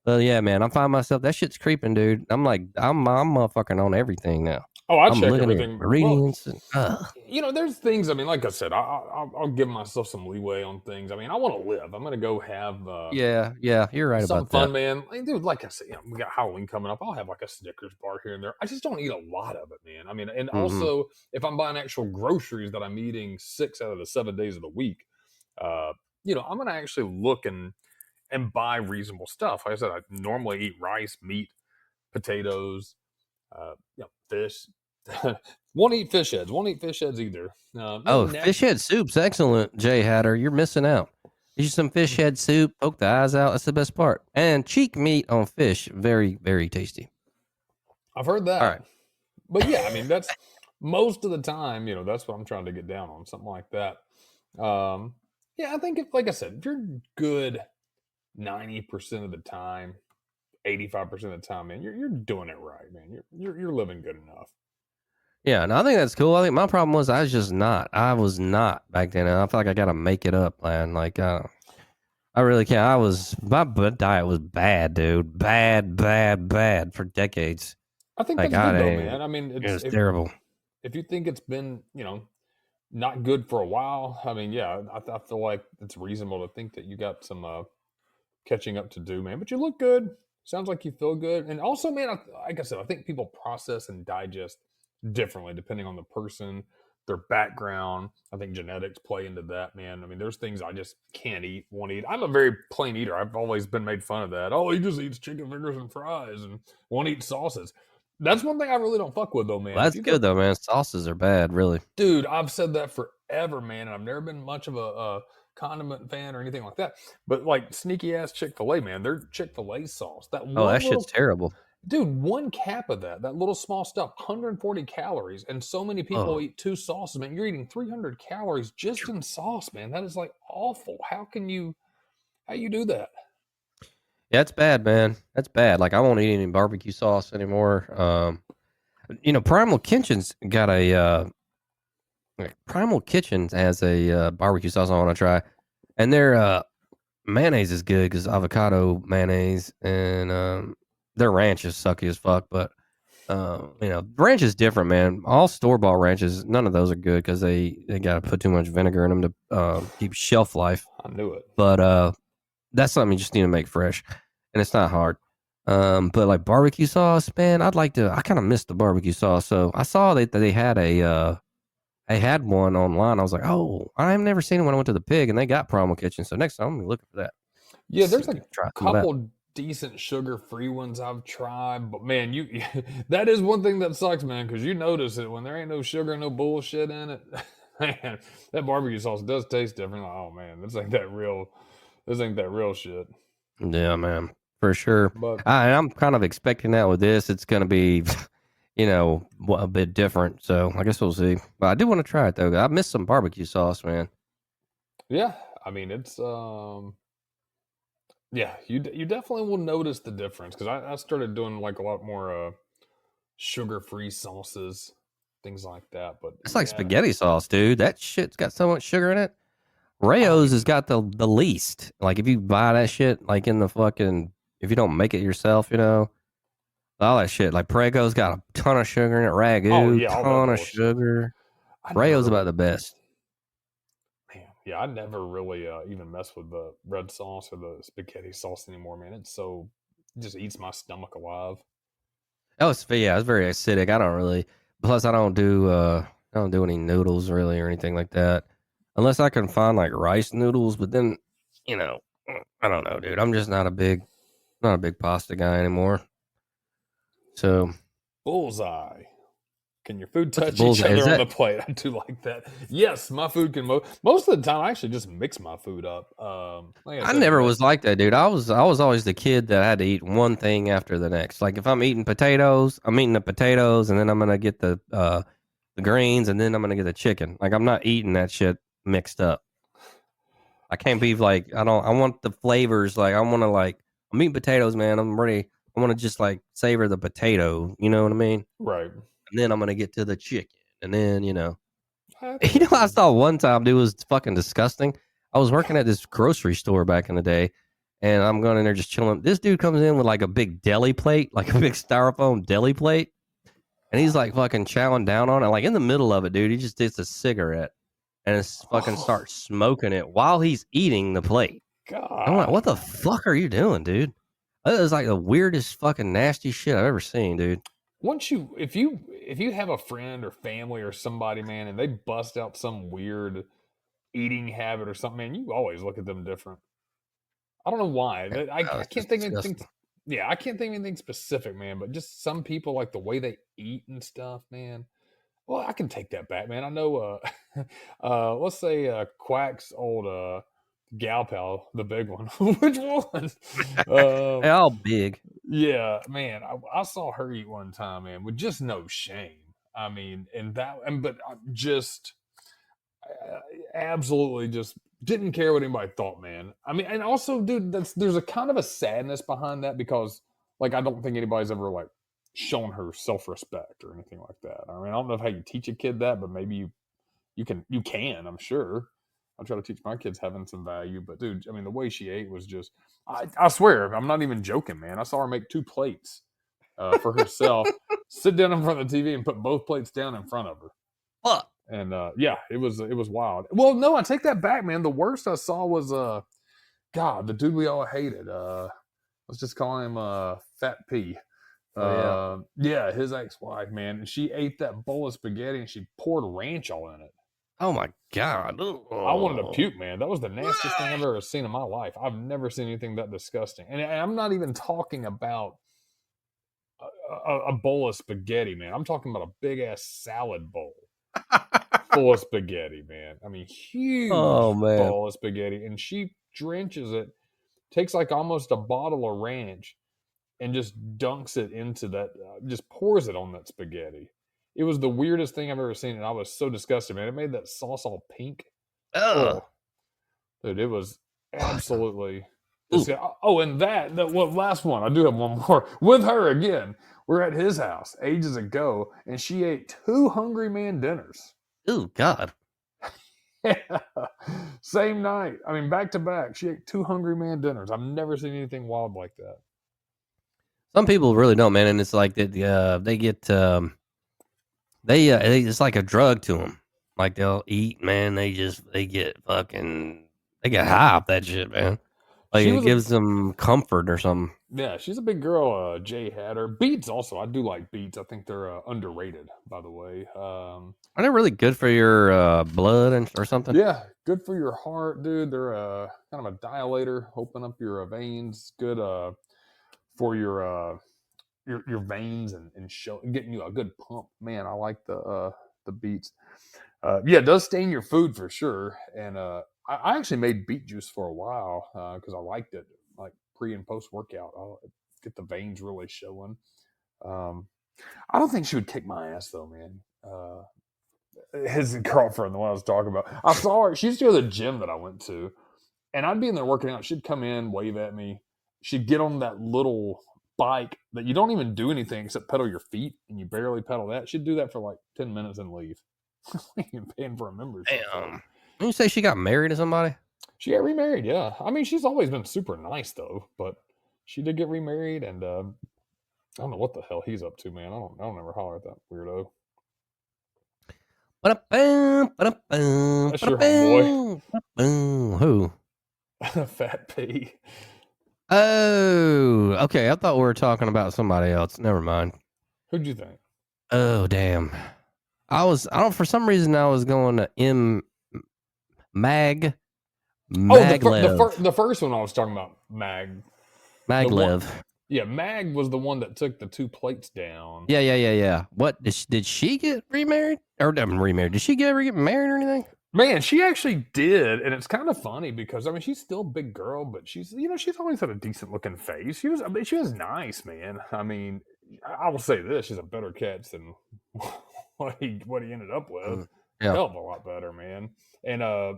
But yeah, man, I find myself, that shit's creeping, dude. I'm like, I'm motherfucking on everything now. Oh, I I'm check looking everything. At ingredients. There's things. I mean, like I said, I'll give myself some leeway on things. I mean, I want to live. I'm gonna go have. Yeah, you're right some about fun, that, man. Dude, like I said, we got Halloween coming up. I'll have like a Snickers bar here and there. I just don't eat a lot of it, man. I mean, and also if I'm buying actual groceries that I'm eating 6 out of the 7 days of the week, I'm gonna actually look and buy reasonable stuff. Like I said, I normally eat rice, meat, potatoes, fish. Won't eat fish heads either. Fish head soup's excellent, Jay Hatter. You're missing out. Get you some fish head soup, poke the eyes out. That's the best part. And cheek meat on fish, very, very tasty. I've heard that. All right. But yeah, I mean, that's most of the time, that's what I'm trying to get down on, something like that. I think like I said, if you're good 90% of the time, 85% of the time, man, you're doing it right, man. You're living good enough. Yeah, and I think that's cool. I think my problem was I was not back then. I feel like I got to make it up, man. Like, I really can't. My diet was bad, dude. Bad for decades. I think that's good though, man. I mean, it's terrible. If you think it's been, not good for a while, I mean, yeah, I feel like it's reasonable to think that you got some catching up to do, man. But you look good. Sounds like you feel good. And also, man, like I said, I think people process and digest differently depending on the person, their background. I think genetics play into that, man. I mean, there's things I just can't eat, won't eat. I'm a very plain eater. I've always been made fun of that. Oh, he just eats chicken fingers and fries and won't eat sauces. That's one thing I really don't fuck with, though, man. Well, that's good, though, man. Sauces are bad, really. Dude, I've said that forever, man. And I've never been much of a condiment fan or anything like that. But, like, sneaky-ass Chick-fil-A, man, their Chick-fil-A sauce. That shit's terrible. Dude, one cap of that little small stuff, 140 calories. And so many people eat 2 sauces, man. You're eating 300 calories just in sauce, man. That is, like, awful. How you do that? Yeah, it's bad, man. That's bad. Like, I won't eat any barbecue sauce anymore. Primal Kitchen's got Primal Kitchen has a barbecue sauce I want to try. And their mayonnaise is good because avocado mayonnaise and their ranch is sucky as fuck. But, ranch is different, man. All store-bought ranches, none of those are good because they got to put too much vinegar in them to keep shelf life. I knew it. But that's something you just need to make fresh. And it's not hard. But like barbecue sauce, man, I kind of missed the barbecue sauce. So I saw that they had they had one online. I was like, oh, I've never seen it when I went to the pig, and they got Primal Kitchen. So next time I'm gonna look for that. Yeah, See, there's a try some of that. couple decent sugar-free ones I've tried, but man, you that is one thing that sucks, man, because you notice it when there ain't no sugar, no bullshit in it. Man, that barbecue sauce does taste different. Like, oh man, this ain't that real shit. Yeah, man, for sure. But And I'm kind of expecting that with this. It's gonna be, a bit different. So I guess we'll see. But I do want to try it though. I missed some barbecue sauce, man. yeah, I mean it's yeah, you definitely will notice the difference because I started doing like a lot more sugar-free sauces, things like that. But It's like yeah, spaghetti sauce, dude. That shit's got so much sugar in it. I Rayo's has mean, got the least. Like if you buy that shit, like in the fucking, if you don't make it yourself, all that shit. Like Prego's got a ton of sugar in it. oh Ragu, yeah, all that ton of bullshit. sugar. I never Rayo's about really, the best. man, yeah, I never really even mess with the red sauce or the spaghetti sauce anymore, man. It just eats my stomach alive. Oh, it's very acidic. I don't really. Plus, I don't do any noodles really or anything like that, unless I can find like rice noodles. But then, you know, I don't know, dude. I'm just not a big pasta guy anymore. So, Bullseye. Can your food what's touch each bullseye? Is other on that the plate? I do like that. Yes, my food can most of the time. I actually just mix my food up. Like I I said, never was like that, dude. I was always the kid that had to eat one thing after the next. Like if I'm eating potatoes, I'm eating the potatoes, and then I'm gonna get the greens, and then I'm gonna get the chicken. Like I'm not eating that shit mixed up. I can't be like I don't. I want the flavors. Like I want to like I'm eating potatoes, man. I'm ready. I want to just like savor the potato. You know what I mean? right. And then I'm gonna get to the chicken, and then That's what I I do. saw one time, dude, it was fucking disgusting. I was working at this grocery store back in the day, and I'm going in there just chilling. This dude comes in with like a big deli plate, like a big styrofoam deli plate, and he's like fucking chowing down on it. Like in the middle of it, dude, he just takes a cigarette and it's fucking Oh starts smoking it while he's eating the plate. I'm like, God. what the fuck are you doing, dude? That is like the weirdest fucking nasty shit I've ever seen, dude. Once you if you have a friend or family or somebody, man, and they bust out some weird eating habit or something, man, you always look at them different. I don't know why. I It's can't just think of anything. disgusting. Yeah, I can't think of anything specific, man. But just some people like the way they eat and stuff, man. Well, I can take that back, man. I know. Let's say Quack's old gal pal, the big one. Which one? They all big. Yeah, man. I saw her eat one time, man, with just no shame. I mean, but just absolutely just didn't care what anybody thought, man. I mean, and also, dude, there's a kind of a sadness behind that because, like, I don't think anybody's ever like shown her self respect or anything like that. I mean, I don't know how you teach a kid that, but maybe you can. I'm sure. I try to teach my kids having some value, but dude, I mean, the way she ate was just. I swear, I'm not even joking, man. I saw her make two plates for herself, sit down in front of the TV, and put both plates down in front of her. Fuck. And yeah, it was wild. Well, no, I take that back, man. The worst I saw was God, the dude we all hated. Let's just call him Fat P. Oh yeah. Yeah, his ex-wife, man. And she ate that bowl of spaghetti and she poured ranch all in it. Oh my god. I wanted to Oh. puke, man. That was the nastiest thing I've ever seen in my life. I've never seen anything that disgusting. And I'm not even talking about a bowl of spaghetti, man. I'm talking about a big ass salad bowl full of spaghetti, man. I mean, huge Oh man. bowl of spaghetti, and she drenches it, takes like almost a bottle of ranch, and just dunks it into that, just pours it on that spaghetti. It was the weirdest thing I've ever seen, and I was so disgusted, man. It made that sauce all pink. Ugh. Oh, dude, it was What? absolutely Ooh. disgusting. Oh, and last one. I do have one more with her again. We're at his house ages ago, and she ate two Hungry Man dinners. Ooh, God. Same night. I mean, back to back. She ate two Hungry Man dinners. I've never seen anything wild like that. Some people really don't, man, and it's like that. They get it's like a drug to them. Like they'll eat, man. They get high off that shit, man. Like She it was gives them comfort or something. yeah, she's a big girl. Jay Hatter. Beets also. I do like beets. I think they're underrated, by the way. Are they really good for your blood or something? Yeah, good for your heart, dude. They're kind of a dilator, open up your veins. Good for your veins and show getting you a good pump. Man, I like the beets. Yeah, it does stain your food for sure. And I actually made beet juice for a while because I liked it, like pre and post workout. I'll get the veins really showing. Um, I don't think she would kick my ass though, man. His girlfriend, the one I was talking about, I saw her. She used to go to the gym that I went to, and I'd be in there working out. She'd come in, wave at me. She'd get on that little bike that you don't even do anything except pedal your feet, and you barely pedal that. She'd do that for like 10 minutes and leave. You're paying for a membership. Damn. Didn't you say she got married to somebody? She got remarried, yeah. I mean, she's always been super nice though, but she did get remarried, and I don't know what the hell he's up to, man. I don't ever holler at that weirdo. That's your homeboy. Who? Fat P. Oh, okay. I thought we were talking about somebody else. Never mind. Who'd you think? Oh, damn. For some reason, I was going to Maglev. The first one I was talking about, Maglev. Yeah, Mag was the one that took the 2 plates down. Yeah. What did she get remarried? Or remarried? Did she get married or anything? Man, she actually did, and it's kind of funny because I mean she's still a big girl, but she's always had a decent looking face. She was nice, man. I mean, I will say this: she's a better catch than what he ended up with. Yeah. Hell of a lot better, man. And I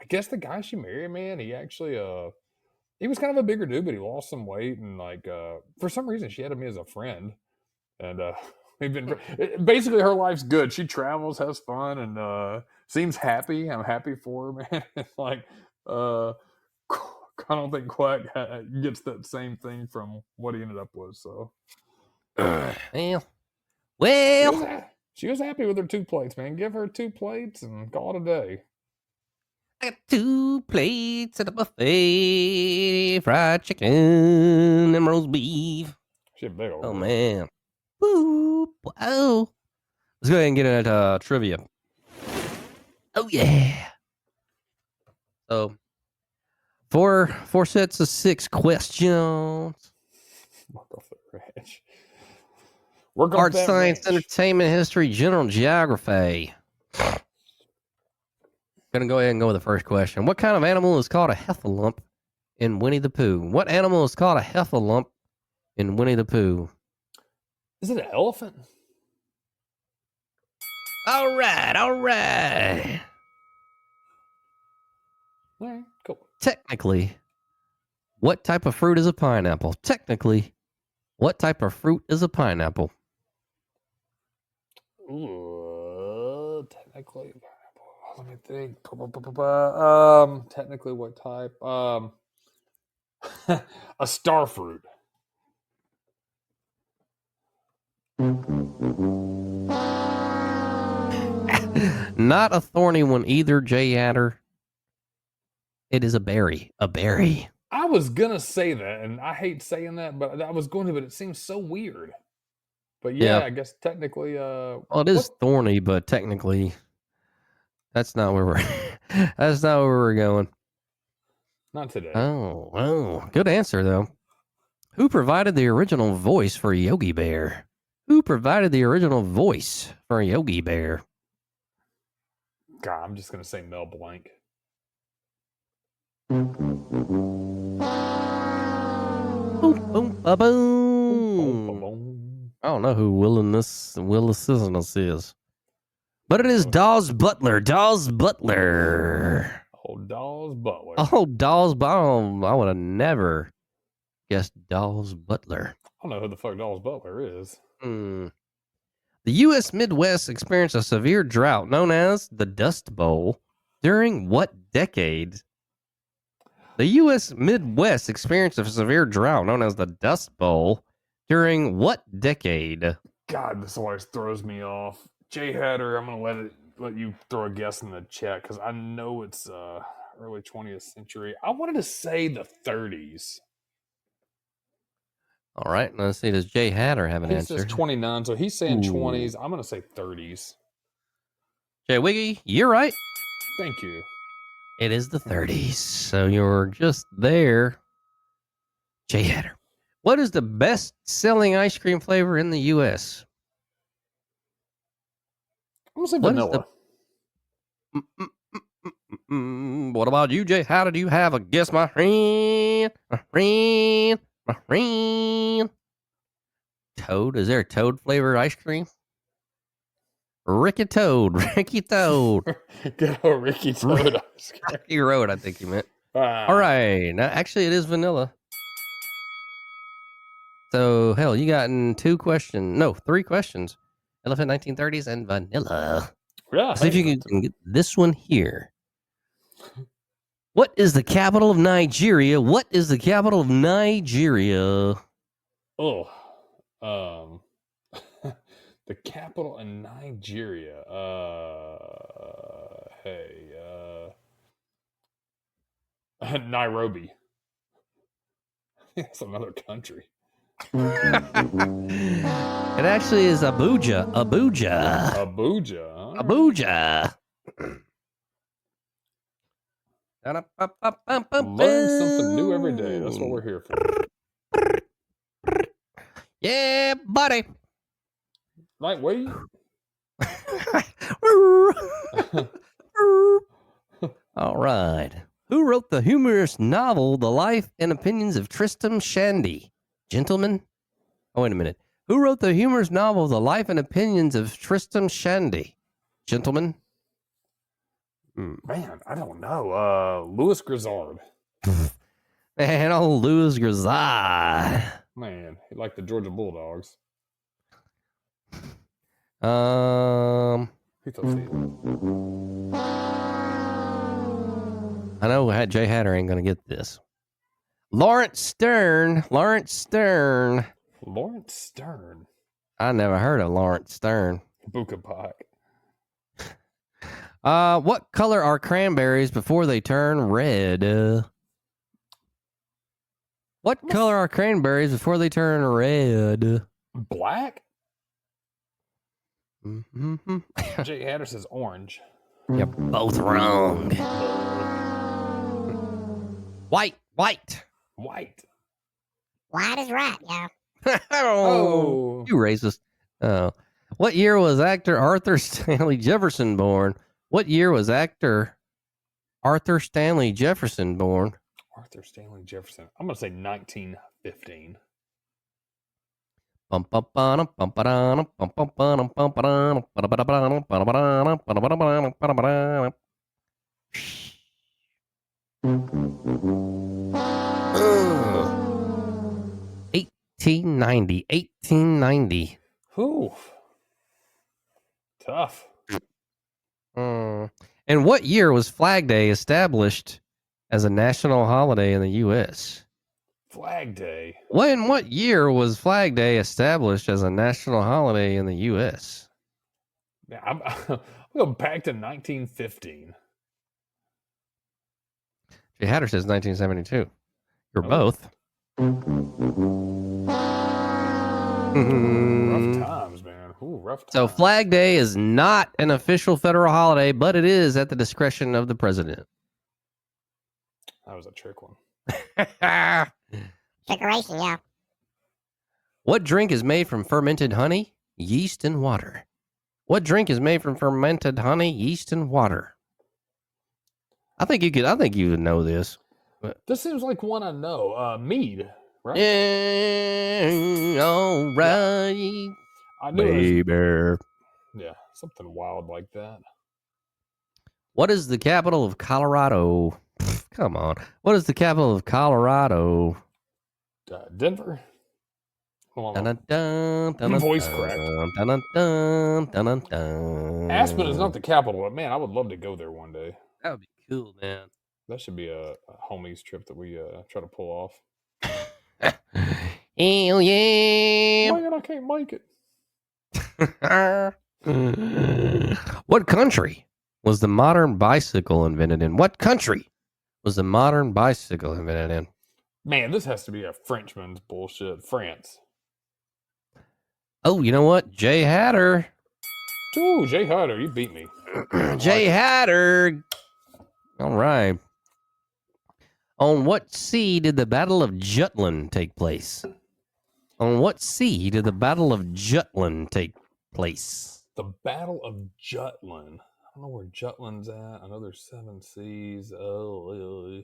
guess the guy she married, man, he actually he was kind of a bigger dude, but he lost some weight, and like for some reason she had me as a friend, and we've been basically her life's good. She travels, has fun, and seems happy. I'm happy for her, man. Like I don't think Quack gets that same thing from what he ended up with. So well, she was happy with her 2 plates, man. Give her 2 plates and call it a day. I got 2 plates at the buffet, fried chicken and roast beef. She a big old Oh girl. man. Ooh, oh. Let's go ahead and get into trivia. Oh yeah. So, four sets of 6 questions. Work off that ranch. Work off Art, that science, ranch. entertainment, history, general geography. Gonna go ahead and go with the first question. What kind of animal is called a heffalump in Winnie the Pooh? What animal is called a heffalump in Winnie the Pooh? Is it an elephant? All right. All right, cool. Technically, what type of fruit is a pineapple? Technically, what type of fruit is a pineapple? Ooh, technically, let me think. Technically, what type? A star fruit. Not a thorny one either, Jay Adder. It is a berry. A berry. I was gonna say that, and I hate saying that, but I was going to, but it seems so weird. But yeah, Yeah. I guess technically, Well, it is thorny, but technically, that's not where we're. That's not where we're going. Not today. Oh, good answer though. Who provided the original voice for Yogi Bear? Who provided the original voice for Yogi Bear? God, I'm just gonna say Mel Blanc. Boom, boom, ba boom. I don't know who Willis is, but it is Dawes Butler. Dawes Butler. Old Dawes Butler. Oh, Dawes Butler. I would have never guessed Dawes Butler. I don't know who the fuck Dawes Butler is. The U.S. Midwest experienced a severe drought known as the Dust Bowl during what decade? The U.S. Midwest experienced a severe drought known as the Dust Bowl during what decade? God, this always throws me off. Jay Hatter, I'm gonna let you throw a guess in the chat because I know it's early 20th century. I wanted to say the 30s. All right. Let's see. Does Jay Hatter have an He answer? says 29, so he's saying Ooh. 20s. I'm going to say 30s. Jay Wiggy, you're right. Thank you. It is the 30s. So you're just there. Jay Hatter. What is the best selling ice cream flavor in the U.S.? I'm going to say What is vanilla. What about you, Jay? How did you have a guess, my friend? My friend. My friend. Toad? Is there a toad flavored ice cream? Ricky Toad. Ricky Toad. Good old Ricky Toad ice cream. Rocky Road, I think you meant. Ah. All right. Now, actually, it is vanilla. So, hell, you got in 3 questions. Elephant 1930s and vanilla. Yeah, See if you can get this one here. What is the capital of Nigeria? What is the capital of Nigeria? Oh, the capital in Nigeria. Nairobi. That's another country. It actually is Abuja. Abuja. Abuja. All right. Abuja. Learn something new every day. That's what we're here for. Yeah, buddy. Lightweight. All right. Who wrote the humorous novel The Life and Opinions of Tristram Shandy? Gentlemen? Oh, wait a minute. Who wrote the humorous novel The Life and Opinions of Tristram Shandy? Gentlemen? Man, I don't know. Louis Grizzard. Man, old Louis Grizzard. Man, he liked the Georgia Bulldogs. He thought I know Jay Hatter ain't gonna get this. Lawrence Stern. Lawrence Stern. Lawrence Stern. I never heard of Lawrence Stern. Buka Pie. What color are cranberries before they turn red? What color are cranberries before they turn red? Black? Mm-hmm. Jay Hatter says orange. You're both wrong. White. White. White is right, y'all. Oh, you racist. Oh. What year was actor Arthur Stanley Jefferson born? What year was actor Arthur Stanley Jefferson born? Arthur Stanley Jefferson. I'm going to say 1915. Uh, 1890. Whew. Tough. And what year was Flag Day established as a national holiday in the U.S.? Flag Day. What year was Flag Day established as a national holiday in the U.S.? Yeah, I'm going back to 1915. Jay Hatter says 1972. You're both. Rough times, man. Ooh, rough times. So Flag Day is not an official federal holiday, but it is at the discretion of the president. That was a trick one. Trickeration, yeah. What drink is made from fermented honey, yeast, and water? What drink is made from fermented honey, yeast, and water? I think you would know this. This seems like one I know. Mead, right? Yeah, all right. Yeah. I knew it Baby. was, something wild like that. What is the capital of Colorado? Come on. What is the capital of Colorado? Denver? Voice crack. Aspen is not the capital, but man, I would love to go there one day. That would be cool, man. That should be a homies trip that we try to pull off. Hell yeah. Man, I can't make it. What country was the modern bicycle invented in? What country was the modern bicycle invented in? Man, this has to be a Frenchman's bullshit. France. Oh, you know what? Jay Hatter. Ooh, Jay Hutter, you beat me. Jay it. Hatter. All right. On what sea did the Battle of Jutland take place? On what sea did the Battle of Jutland take place? The Battle of Jutland. I don't know where Jutland's at. I know there's 7 seas. Oh,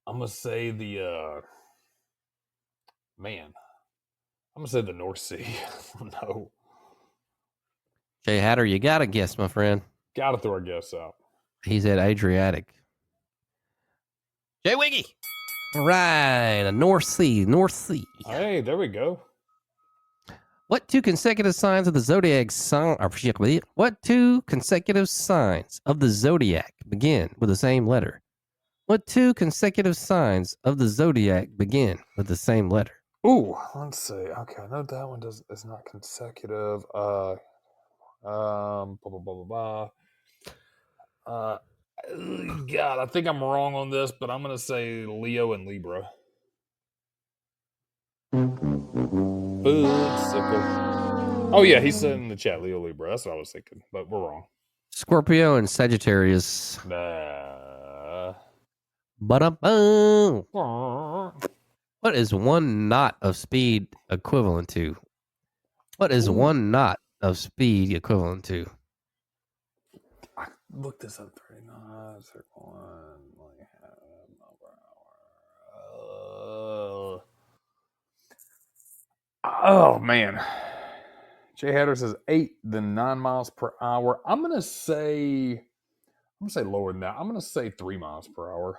I'm gonna say the man. I'm gonna say the North Sea. No, Jay Hatter, you got to guess, my friend. gotta throw a guess out. He said Adriatic. Jay Wiggy. All right, the North Sea, North Sea. Hey, there we go. What two consecutive signs of the zodiac What two consecutive signs of the zodiac begin with the same letter? What two consecutive signs of the zodiac begin with the same letter? Ooh, let's see. Okay, I know that one is not consecutive. Blah blah blah blah blah. God, I think I'm wrong on this, but I'm gonna say Leo and Libra. Foodsicle. Oh yeah, he said in the chat Leo Libra. That's what I was thinking, but we're wrong. Scorpio and Sagittarius. Nah. Ba-da-boom. What is 1 knot of speed equivalent to? What is 1 knot of speed equivalent to? I looked this up 3 knots. Oh man. Jay Hatter says 8 then 9 miles per hour. I'm gonna say lower than that. I'm gonna say 3 miles per hour.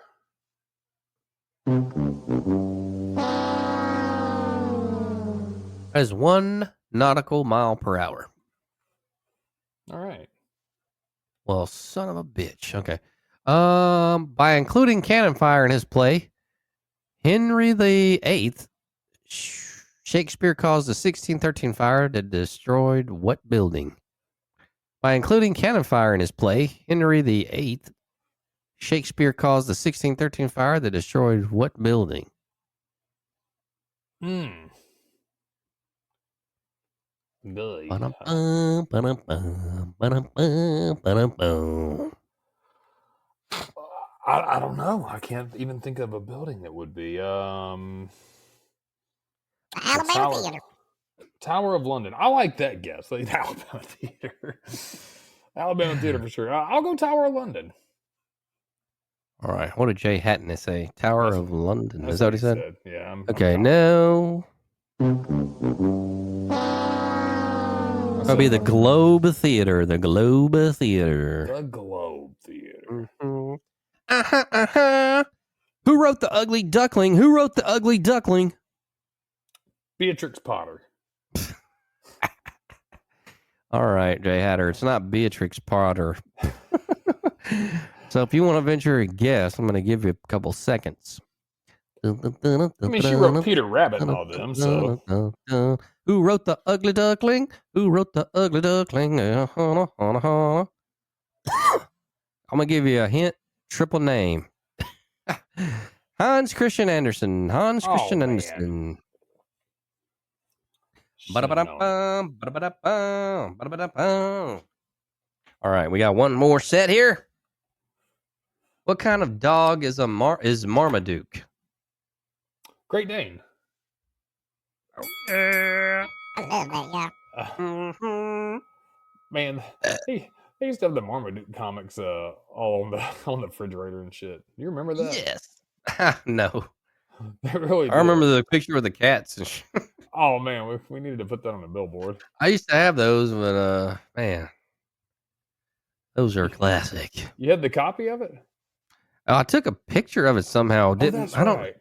That is 1 nautical mile per hour. All right. Well, son of a bitch. Okay. By including cannon fire in his play, Henry VIII, Shakespeare caused the 1613 fire that destroyed what building? By including cannon fire in his play, Henry VIII, Shakespeare caused the 1613 fire that destroyed what building? Good. I don't know. I can't even think of a building that would be. Alabama Tower, Theater. Tower of London. I like that guess. Like Alabama Theater. Alabama Theater for sure. I'll go Tower of London. All right. What did Jay Hatton say? Tower of London. Is that what he said? Yeah. Okay. No. That'll be the Globe Theater. The Globe Theater. The Globe Theater. Mm-hmm. Who wrote The Ugly Duckling? Who wrote The Ugly Duckling? Beatrix Potter. All right, Jay Hatter. It's not Beatrix Potter. So if you want to venture a guess, I'm going to give you a couple seconds. I mean, she wrote Peter Rabbit and all them, so. Who wrote The Ugly Duckling? Who wrote The Ugly Duckling? I'm going to give you a hint. Triple name. Hans Christian Andersen. Hans Christian Andersen. All right, we got one more set here. What kind of dog is Marmaduke? Great Dane. I love that, yeah. Man, he used to have the Marmaduke comics all on the refrigerator and shit. You remember that? Yes. No. Really I remember the picture of the cats and shit. Oh man, we needed to put that on a billboard. I used to have those, but man, those are classic. You had the copy of it? I took a picture of it somehow. That's right.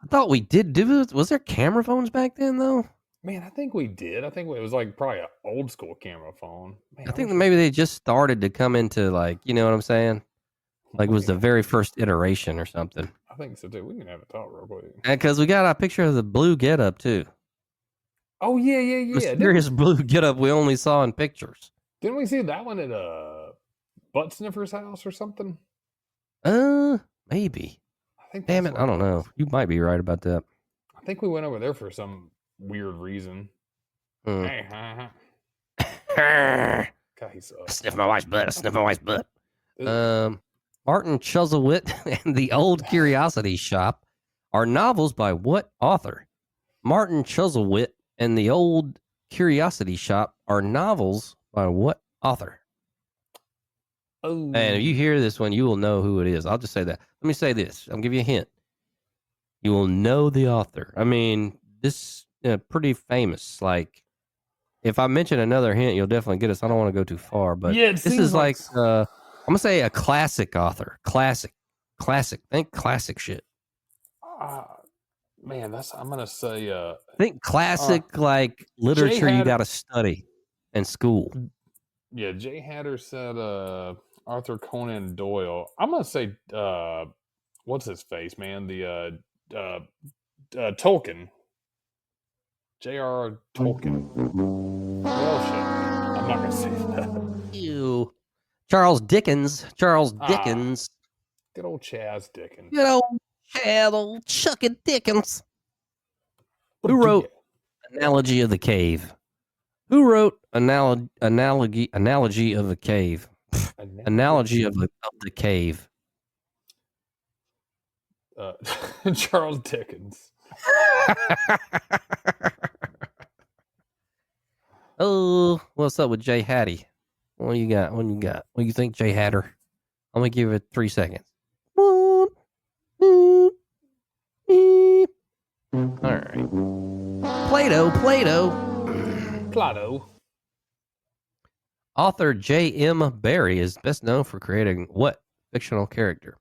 I thought we did. Was there camera phones back then though? Man, I think we did. I think it was like probably an old school camera phone. Man, I think that maybe they just started to come into like, you know what I'm saying? Like it was the very first iteration or something. I think so too. We can have a talk real quick. And because we got a picture of the blue getup too. Oh yeah. Mysterious blue getup we only saw in pictures. Didn't we see that one at Butt Sniffer's house or something? Maybe. I think Damn that's it, what I don't know. was. You might be right about that. I think we went over there for some weird reason. Hmm. Hey, I God, he sucks. sniff my wife's butt. I sniff my wife's butt. Ugh. Martin Chuzzlewit and the Old Curiosity Shop are novels by what author? Martin Chuzzlewit and the Old Curiosity Shop are novels by what author? Oh, And if you hear this one, you will know who it is. I'll just say that. Let me say this. I'll give you a hint. You will know the author. I mean, this pretty famous. Like, if I mention another hint, you'll definitely get us. I don't want to go too far, but yeah, it this seems is like I'm gonna say a classic author. Classic. Think classic shit. man. That's I'm gonna say Think classic like Jay literature you got Hatter. to study in school. Yeah, Jay Hatter said Arthur Conan Doyle. I'm gonna say what's his face, man? The Tolkien. J.R.R. Tolkien. Well, shit. I'm not gonna say that. Ew. Charles Dickens. Charles Ah, Dickens. good old Chaz Dickens. Good old Chad, old Chucky Dickens. What Who do wrote you? Analogy of the Cave? Who wrote Analogy of the Cave? Analogy of the Cave. Charles Dickens. Oh, what's up with Jay Hattie? What you got? What do you think, Jay Hatter? I'm gonna give it 3 seconds. 1, 2, 3. All right. Plato. Plato. Author J.M. Barrie is best known for creating what fictional character?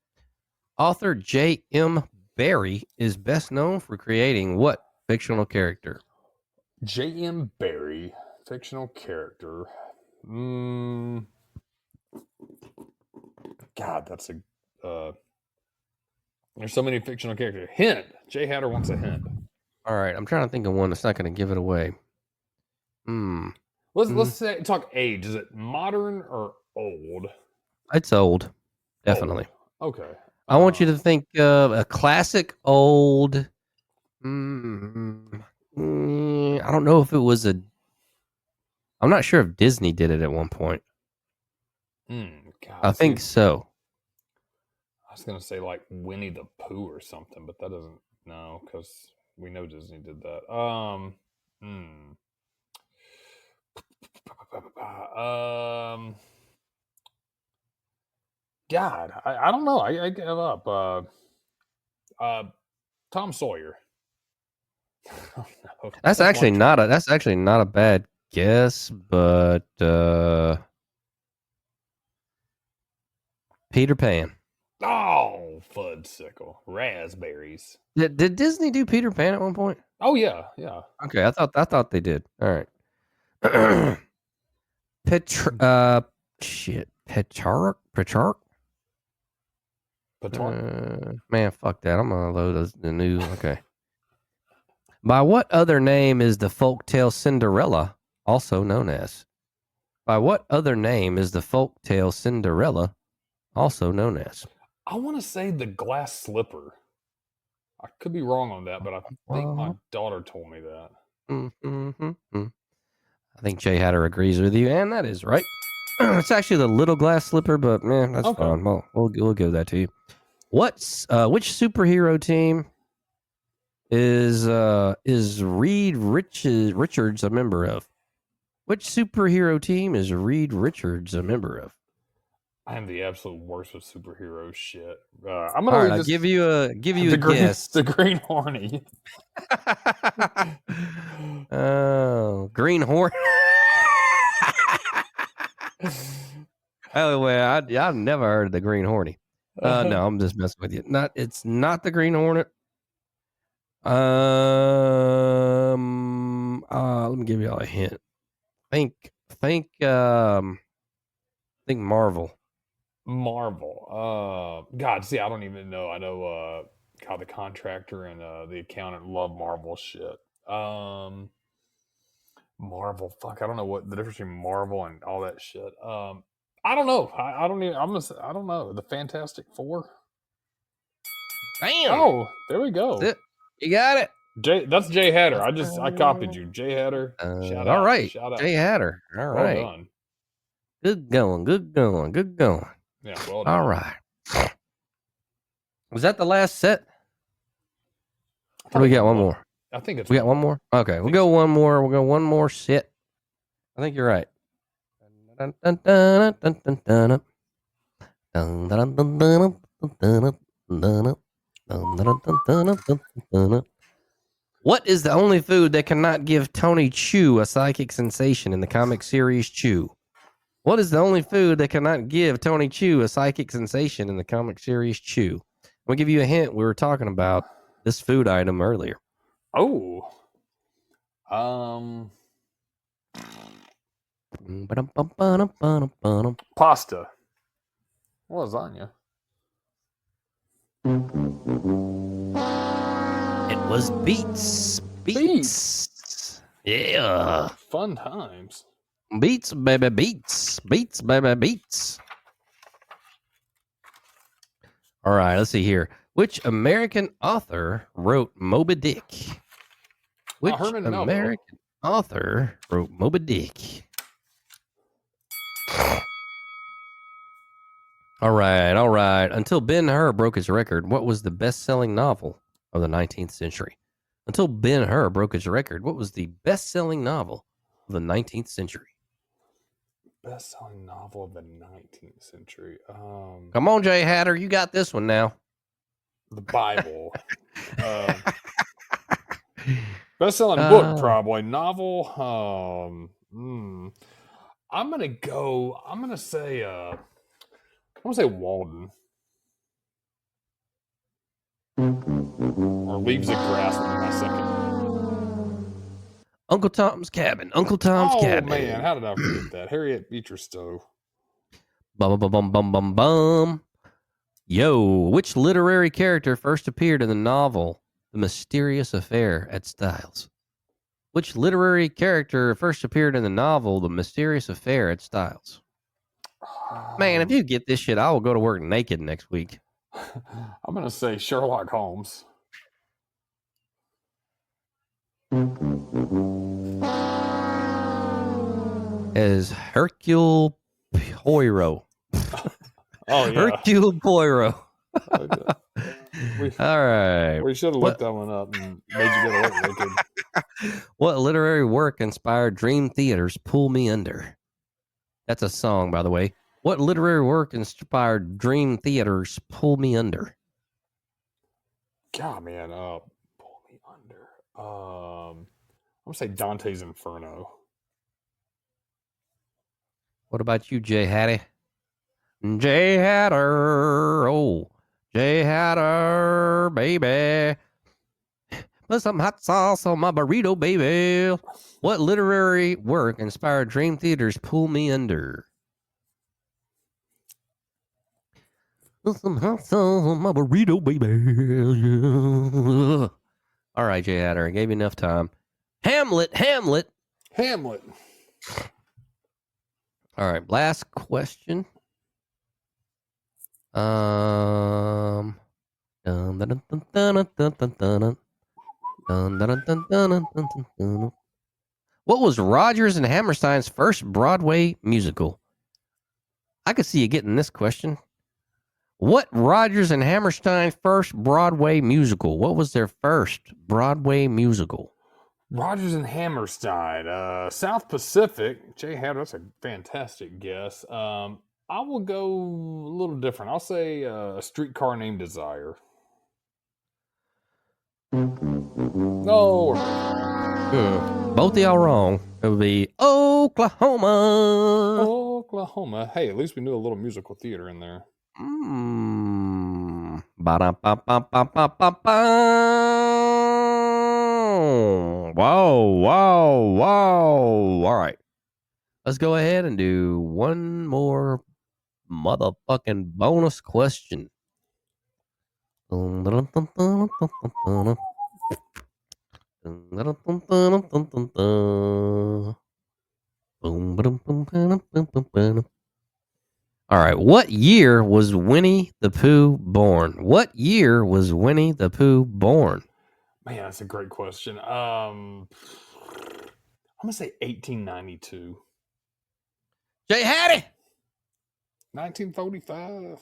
Author J.M. Barrie is best known for creating what fictional character? J.M. Barrie, fictional character. God, that's a. There's so many fictional characters. Hint. Jay Hatter wants a hint. All right, I'm trying to think of one that's not going to give it away. Let's say talk age. Is it modern or old? It's old, definitely. Old. Okay. I want you to think of a classic old. I don't know if it was a. I'm not sure if Disney did it at one point. God, I think so. I was gonna say like Winnie the Pooh or something, but that doesn't. No, because we know Disney did that. God, I don't know. I give up. Tom Sawyer. Oh, no. That's actually not a bad guess, but Peter Pan. Oh, fudsicle, raspberries. Did Disney do Peter Pan at one point? Oh yeah. Okay, I thought they did. All right. Petrarch? Man, fuck that. I'm gonna load the new. Okay. By what other name is the folktale Cinderella also known as? By what other name is the folktale Cinderella also known as? I want to say the glass slipper. I could be wrong on that, but I think my daughter told me that. I think Jay Hatter agrees with you, and that is right. It's actually the little glass slipper, but man, that's fine. Well, we'll give that to you. Which superhero team is Reed Richards a member of? Which superhero team is Reed Richards a member of? I am the absolute worst with superhero shit. I'm gonna All right, I'll give you a guess. The Green Horny. Oh, Green Hornet. Oh well, I've never heard of the Green Hornet. No, I'm just messing with you. It's not the Green Hornet. Let me give you all a hint. Think Marvel. Marvel. God, see, I don't even know. I know God, the contractor and the accountant love Marvel shit. Marvel, fuck, I don't know what the difference between Marvel and all that shit. I don't know. I don't even. I don't know. The Fantastic Four. Damn. Oh, there we go. That's it. You got it. That's Jay Hatter. I copied you. Jay Hatter. Shout out. All right. Shout out. Jay Hatter. All Well right. done. Good going. Good going. Good going. Yeah, well done. All right. Was that the last set? Or do we got one more? I think it's We got one more? Okay. We'll go one more. We'll go one more set. I think you're right. What is the only food that cannot give Tony Chu a psychic sensation in the comic series Chu? What is the only food that cannot give Tony Chu a psychic sensation in the comic series Chu? I'll give you a hint. We were talking about this food item earlier. Oh. Pasta. Lasagna. It was beets. Beets. Yeah. Fun times. Beets, baby, beets. Beets, baby, beets. All right, let's see here. Which American author wrote Moby Dick? Which Herman Melville. American author wrote Moby Dick? All right. Until Ben-Hur broke his record, what was the best-selling novel of the 19th century? Until Ben-Hur broke his record, what was the best-selling novel of the 19th century? Best-selling novel of the 19th century. Come on, Jay Hatter, you got this one now. The Bible. Best-selling book, probably. Novel. I'm gonna say Walden. Or Leaves of Grass would be my second. Uncle Tom's Cabin. Uncle Tom's Cabin. Oh man, how did I forget that? Harriet Beecher Stowe. Bum bum bum bum bum bum. Yo, which literary character first appeared in the novel The Mysterious Affair at Styles? Which literary character first appeared in the novel The Mysterious Affair at Styles? Man, if you get this shit, I will go to work naked next week. I'm going to say Sherlock Holmes. As Hercule Poirot. Oh, yeah. Hercule Poirot. All right. We should have looked that one up and made you go to work naked. What literary work inspired Dream Theater's Pull Me Under? That's a song, by the way. What literary work inspired Dream Theater's Pull Me Under? God, man. Pull Me Under. I'm going to say Dante's Inferno. What about you, Jay Hattie? Jay Hatter. Oh, Jay Hatter, baby. Put some hot sauce on my burrito, baby. What literary work inspired Dream Theater's Pull Me Under? Put some hot sauce on my burrito, baby. All right, Jay Hatter, I gave you enough time. Hamlet. All right, last question. What was Rodgers and Hammerstein's first Broadway musical? I could see you getting this question. What Rodgers and Hammerstein's first Broadway musical? What was their first Broadway musical? Rodgers and Hammerstein, South Pacific. Jay Hatter, that's a fantastic guess. I will go a little different. I'll say A Streetcar Named Desire. No. Both of y'all wrong. It would be Oklahoma. Oklahoma. Hey, at least we knew a little musical theater in there. Wow. All right. Let's go ahead and do one more motherfucking bonus question. All right. What year was Winnie the Pooh born? What year was Winnie the Pooh born? Man, that's a great question. I'm gonna say 1892. Jay Hattie. 1945.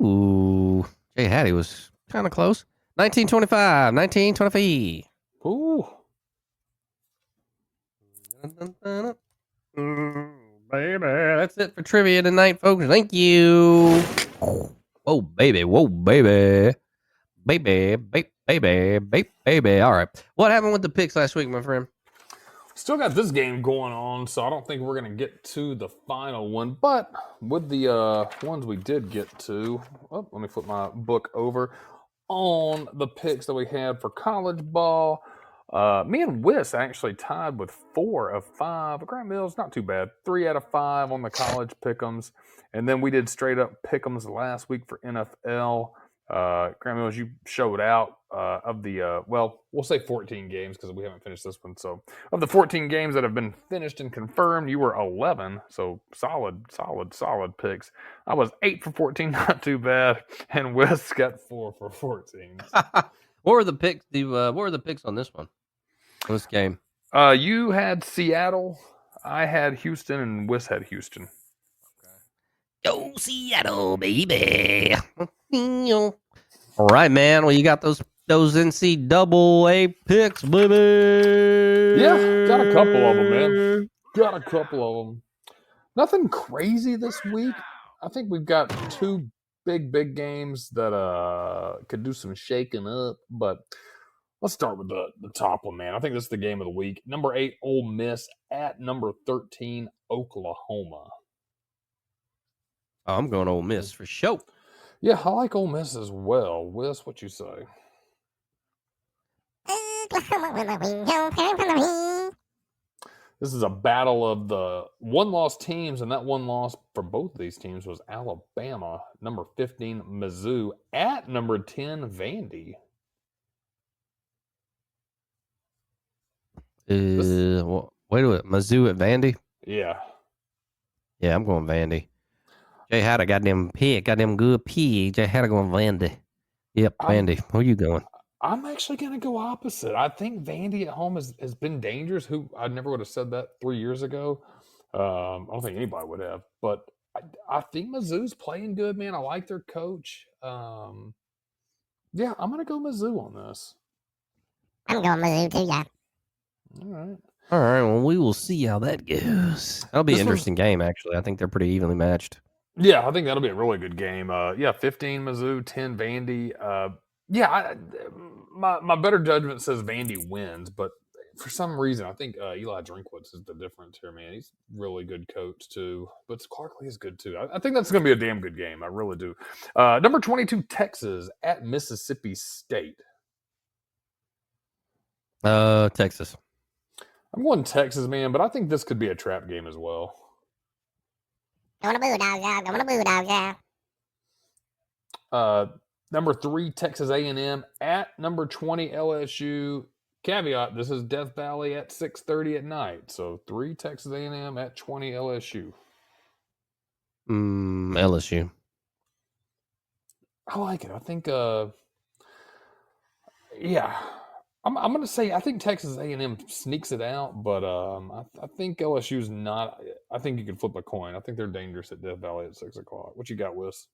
Ooh, Jay Hattie was kind of close. 1925. 1925. Ooh. Baby, that's it for trivia tonight, folks. Thank you. Whoa, baby. Whoa, baby. Baby. All right. What happened with the picks last week, my friend? Still got this game going on, so I don't think we're gonna get to the final one. But with the ones we did get to, let me flip my book over on the picks that we had for college ball. Me and Wiss actually tied with 4 of 5. Grant Mills, not too bad. 3 out of 5 on the college pick'ems, and then we did straight up pick'ems last week for NFL. Grant Mills, you showed out of the we'll say 14 games because we haven't finished this one. So of the 14 games that have been finished and confirmed, you were 11. So solid picks. I was 8 for 14, not too bad, and Wes got 4 for 14. What were the picks? What were the picks on this one? This game? You had Seattle, I had Houston, and Wes had Houston. Go Seattle, baby. All right, man. Well, you got those NCAA picks, baby. Yeah, got a couple of them, man. Got a couple of them. Nothing crazy this week. I think we've got 2 big games that could do some shaking up, but let's start with the top one, man. I think this is the game of the week. Number 8, Ole Miss at number 13, Oklahoma. Oh, I'm going Ole Miss for sure. Yeah, I like Ole Miss as well. Wes, what you say? This is a battle of the one-loss teams, and that one loss for both of these teams was Alabama, number 15, Mizzou, at number 10, Vandy. Wait a minute. Mizzou at Vandy? Yeah. Yeah, I'm going Vandy. Jay had a goddamn pig, goddamn good pig. Jay had a going Vandy. Yep, Vandy. Where you going? I'm actually going to go opposite. I think Vandy at home has been dangerous. I never would have said that 3 years ago. I don't think anybody would have. But I think Mizzou's playing good, man. I like their coach. Yeah, I'm going to go Mizzou on this. I'm going Mizzou too, yeah. All right. All right, well, we will see how that goes. That'll be an interesting game, actually. I think they're pretty evenly matched. Yeah, I think that'll be a really good game. 15 Mizzou, 10 Vandy. My better judgment says Vandy wins, but for some reason, I think Eli Drinkwitz is the difference here, man. He's a really good coach, too. But Clark Lee is good, too. I think that's going to be a damn good game. I really do. Number 22, Texas at Mississippi State. Texas. I'm going Texas, man, but I think this could be a trap game as well. Going to Bulldogs, yeah. Going to Bulldogs, yeah. Number 3, Texas A&M at number 20, LSU. Caveat, this is Death Valley at 6:30 at night. So 3, Texas A&M at 20, LSU. LSU. I like it. I think, yeah. I'm going to say I think Texas A&M sneaks it out, but I think LSU's not. I think you could flip a coin. I think they're dangerous at Death Valley at 6 o'clock. What you got, Wes?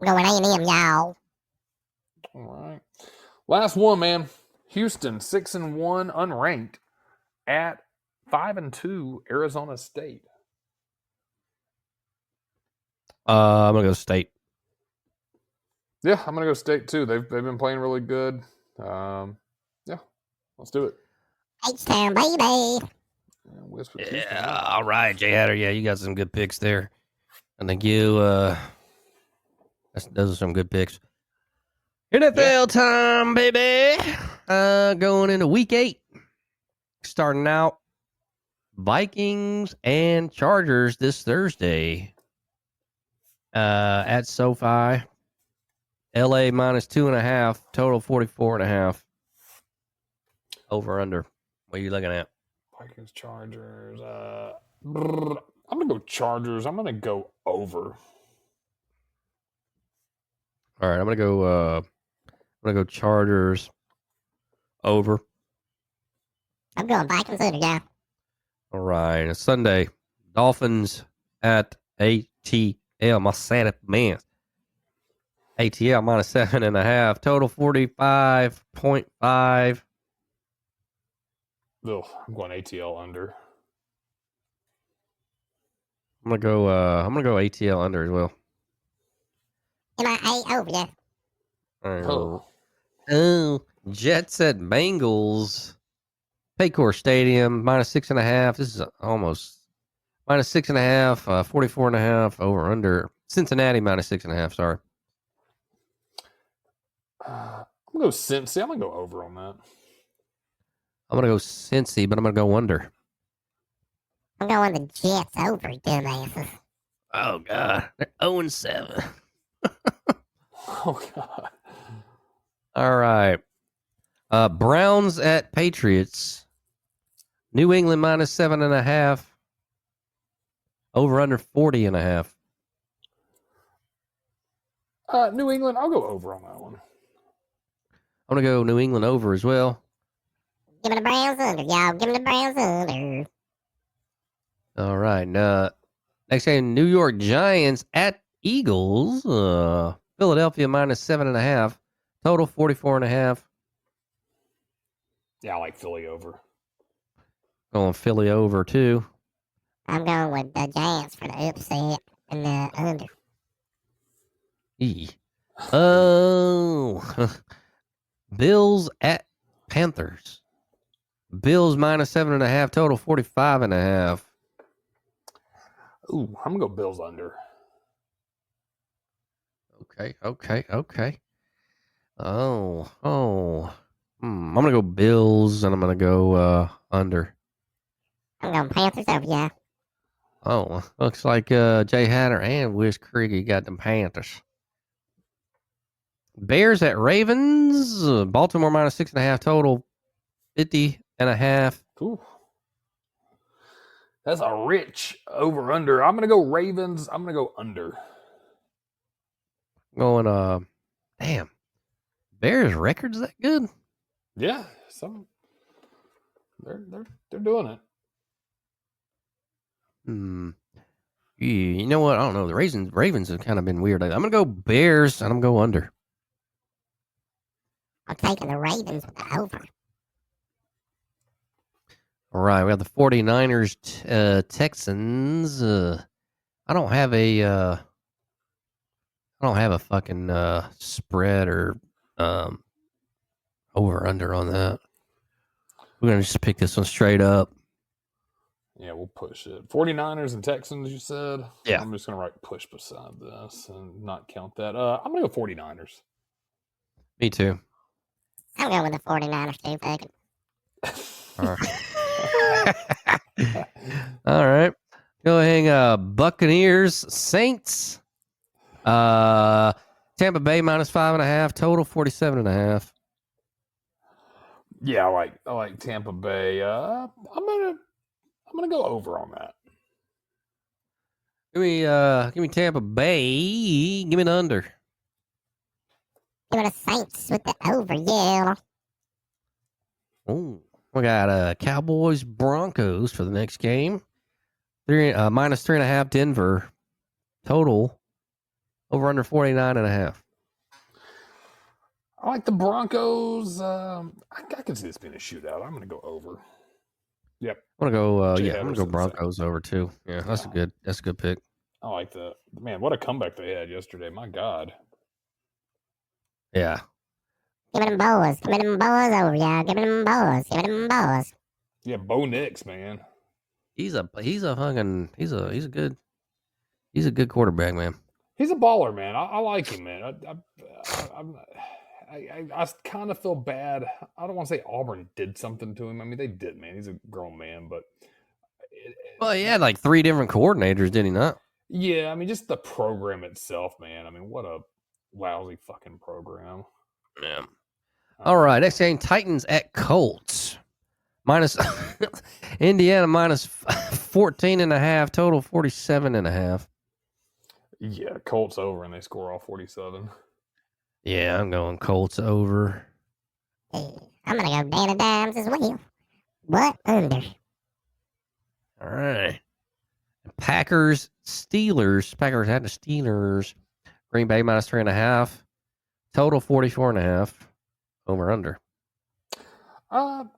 I'm going A&M, y'all. All right. Last one, man. Houston, 6-1, unranked, at 5-2, Arizona State. I'm gonna go State. Yeah, I'm gonna go State too. They've been playing really good. Yeah, let's do it. H-Town, baby. Yeah, all right, Jay Hatter. Yeah, you got some good picks there. I think you. Those are some good picks. NFL time, baby. Going into week 8. Starting out, Vikings and Chargers this Thursday. At SoFi. LA minus 2.5. Total 44.5. Over under. What are you looking at? Vikings, Chargers. I'm gonna go Chargers. I'm gonna go over. All right, I'm gonna go Chargers over. I'm going Vikings under, yeah. All right, Sunday, Dolphins at ATL. My Santa man. ATL minus 7.5. Total 45.5. Ugh, I'm going ATL under. I'm gonna go ATL under as well. MIA over, yeah. Oh, Jets at Bengals. Paycor Stadium minus 6.5. This is almost minus 6.5. 44.5 over under. Cincinnati minus 6.5. Sorry. I'm gonna go Cincy. I'm gonna go over on that. I'm gonna go Cincy, but I'm gonna go under. I'm going the Jets over, dumbasses. Oh God, they're 0-7. Oh God. All right. Browns at Patriots. New England minus 7.5. Over under 40.5. New England. I'll go over on that one. I'm gonna go New England over as well. Give me the Browns under, y'all. Give me the Browns under. All right. Next game, New York Giants at Eagles. Philadelphia minus 7.5. Total 44.5. Yeah, I like Philly over. Going Philly over too. I'm going with the Giants for the upset and the under. E. Oh. Bills at Panthers. Bills minus 7.5. Total 45.5. Ooh, I'm gonna go Bills under. Okay. I'm gonna go Bills and I'm gonna go under. I'm going Panthers over, yeah. Oh, looks like Jay Hatter and Wiz Krieger got them Panthers. Bears at Ravens. Baltimore minus 6.5. Total 50.5. Ooh. That's a rich over under. I'm gonna go Ravens. I'm gonna go under. Going damn. Bears records that good? Yeah, they're doing it. You know what? I don't know. The Ravens have kind of been weird. I'm gonna go Bears and I'm gonna go under. I'm taking the Ravens with the over. All right, we have the 49ers Texans. I don't have a fucking spread or over under on that. We're gonna just pick this one straight up. Yeah, we'll push it. 49ers and Texans, you said? Yeah. I'm just going to write push beside this and not count that. I'm going to go 49ers. Me too. I'm going with the 49ers too, fucking. All right. All right. Go hang Buccaneers, Saints. Tampa Bay minus 5.5. Total 47.5. Yeah, I like Tampa Bay. I'm gonna go over on that. Give me Tampa Bay. Give me the under. Give me the Saints with the over, yeah. Oh, we got Cowboys Broncos for the next game. Minus 3.5 Denver. Total over under 49.5. I like the Broncos. I can see this being a shootout. I'm gonna go over. Yep. I'm gonna go. Jay I'm gonna go Hatterson, Broncos over too. Yeah, that's a good pick. I like that. Man, what a comeback they had yesterday. My God. Yeah. Give me them boys. Give me them boys over, y'all. Give me them boys. Give me them boys. Yeah, Bo Nix, man. He's a good quarterback, man. He's a baller, man. I like him, man. I kind of feel bad. I don't want to say Auburn did something to him. I mean, they did, man. He's a grown man, but Well, he had like 3 different coordinators, did he not? yeah, I mean, just the program itself, man. I mean, what a lousy fucking program. Yeah. All right, next game, Titans at Colts. Minus Indiana minus 14.5, total 47.5. Yeah, Colts over and they score all 47. Yeah, I'm going Colts over. Hey, I'm gonna go Dan and Dimes as well, but under. All right. Packers, Steelers. Packers had the Steelers. Green Bay minus 3.5. Total 44.5. Over under. I'm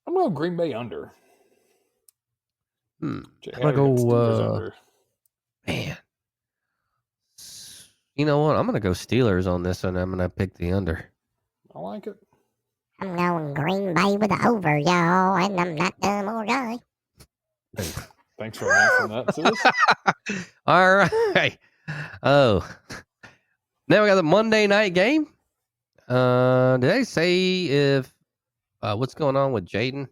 going Green Bay under. I'm Jay gonna Hatter got go. Steelers under. Man, you know what? I'm gonna go Steelers on this one. I'm gonna pick the under. I like it. I'm going Green Bay with the over, y'all, and I'm not dumb or guy. Thanks for announcing that to us. All right. Oh, now we got the Monday night game. Did they say if what's going on with Jaden?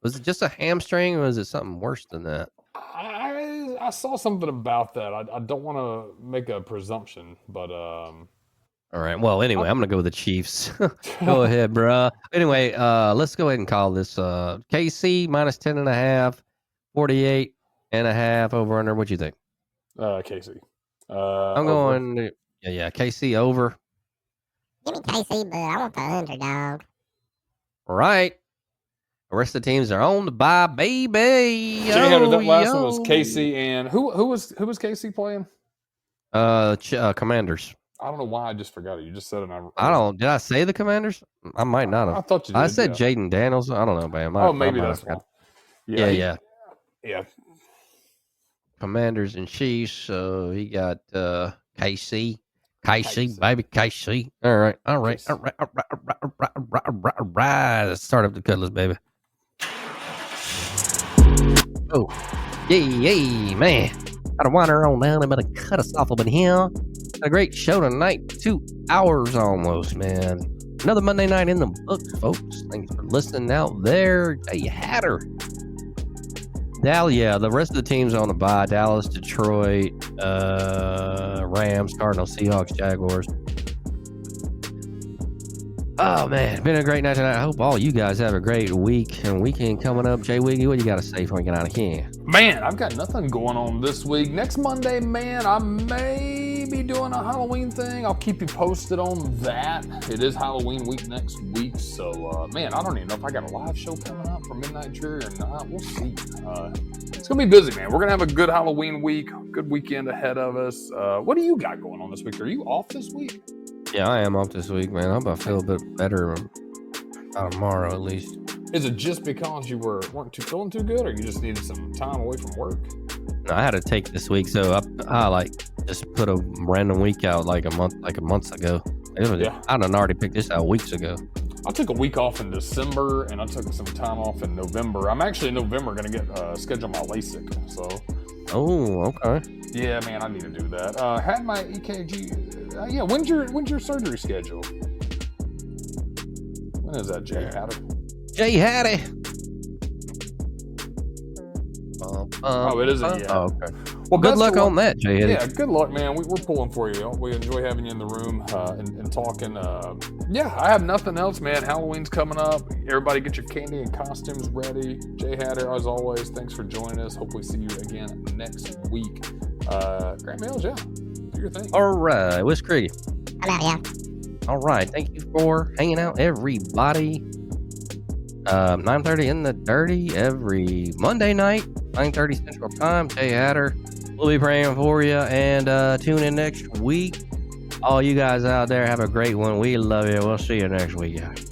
Was it just a hamstring, or was it something worse than that? I saw something about that. I don't want to make a presumption, but All right. Well, anyway, I'm gonna go with the Chiefs. Go ahead, bruh. Anyway, let's go ahead and call this KC minus 10.5, 48.5 over under. What you think? KC. I'm over. going. Yeah, KC over. Give me KC, but I want the underdog. All right. The rest of the teams are on the bye, baby. Jay Hatter, that last one was KC and who was KC playing? Commanders. I don't know why I just forgot it. You just said it. I don't. Did I say the Commanders? I might not have. I thought you did. I said yeah. Jaden Daniels. I don't know, man. Maybe that's one. Yeah. Yeah. Commanders and Chiefs. So he got KC. KC, baby, KC. All right. Let's start up the Cutlass, baby. Oh, yay, man. Got a wander on down and better cut us off over here. Got a great show tonight. 2 hours almost, man. Another Monday night in the books, folks. Thanks for listening out there. Jay Hatter. The rest of the teams on the bye. Dallas, Detroit, Rams, Cardinals, Seahawks, Jaguars. Oh, man. Been a great night tonight. I hope all you guys have a great week and weekend coming up. Jay Wiggy, what you got to say before we get out of here? Man, I've got nothing going on this week. Next Monday, man, I may be doing a Halloween thing. I'll keep you posted on that. It is Halloween week next week. So, man, I don't even know if I got a live show coming up for Midnight Jury or not. We'll see. It's going to be busy, man. We're going to have a good Halloween week, good weekend ahead of us. What do you got going on this week? Are you off this week? Yeah, I am off this week, man. I'm about to feel a bit better tomorrow, at least. Is it just because you weren't feeling too good, or you just needed some time away from work? No, I had to take this week, so I like just put a random week out like a month ago. I done already picked this out weeks ago. I took a week off in December, and I took some time off in November. I'm actually in November going to get schedule my LASIK. So. Oh, okay. Yeah, man, I need to do that. Had my EKG. When's your surgery schedule? When is that, Jay Hatter? Jay Hattie. It isn't yet. Oh, okay. Well, good luck on that, Jay Hattie. Yeah, good luck, man. We're pulling for you. We enjoy having you in the room and talking. I have nothing else, man. Halloween's coming up. Everybody get your candy and costumes ready. Jay Hatter, as always, thanks for joining us. Hope we see you again next week. Grant Mills, do your thing. All right, Wes Craigie. I'm out, yeah. All right, thank you for hanging out, everybody. 9:30 in the Dirty every Monday night, 9:30 Central Time. Jay Hatter, we'll be praying for you, and tune in next week. All you guys out there, have a great one. We love you. We'll see you next week, guys.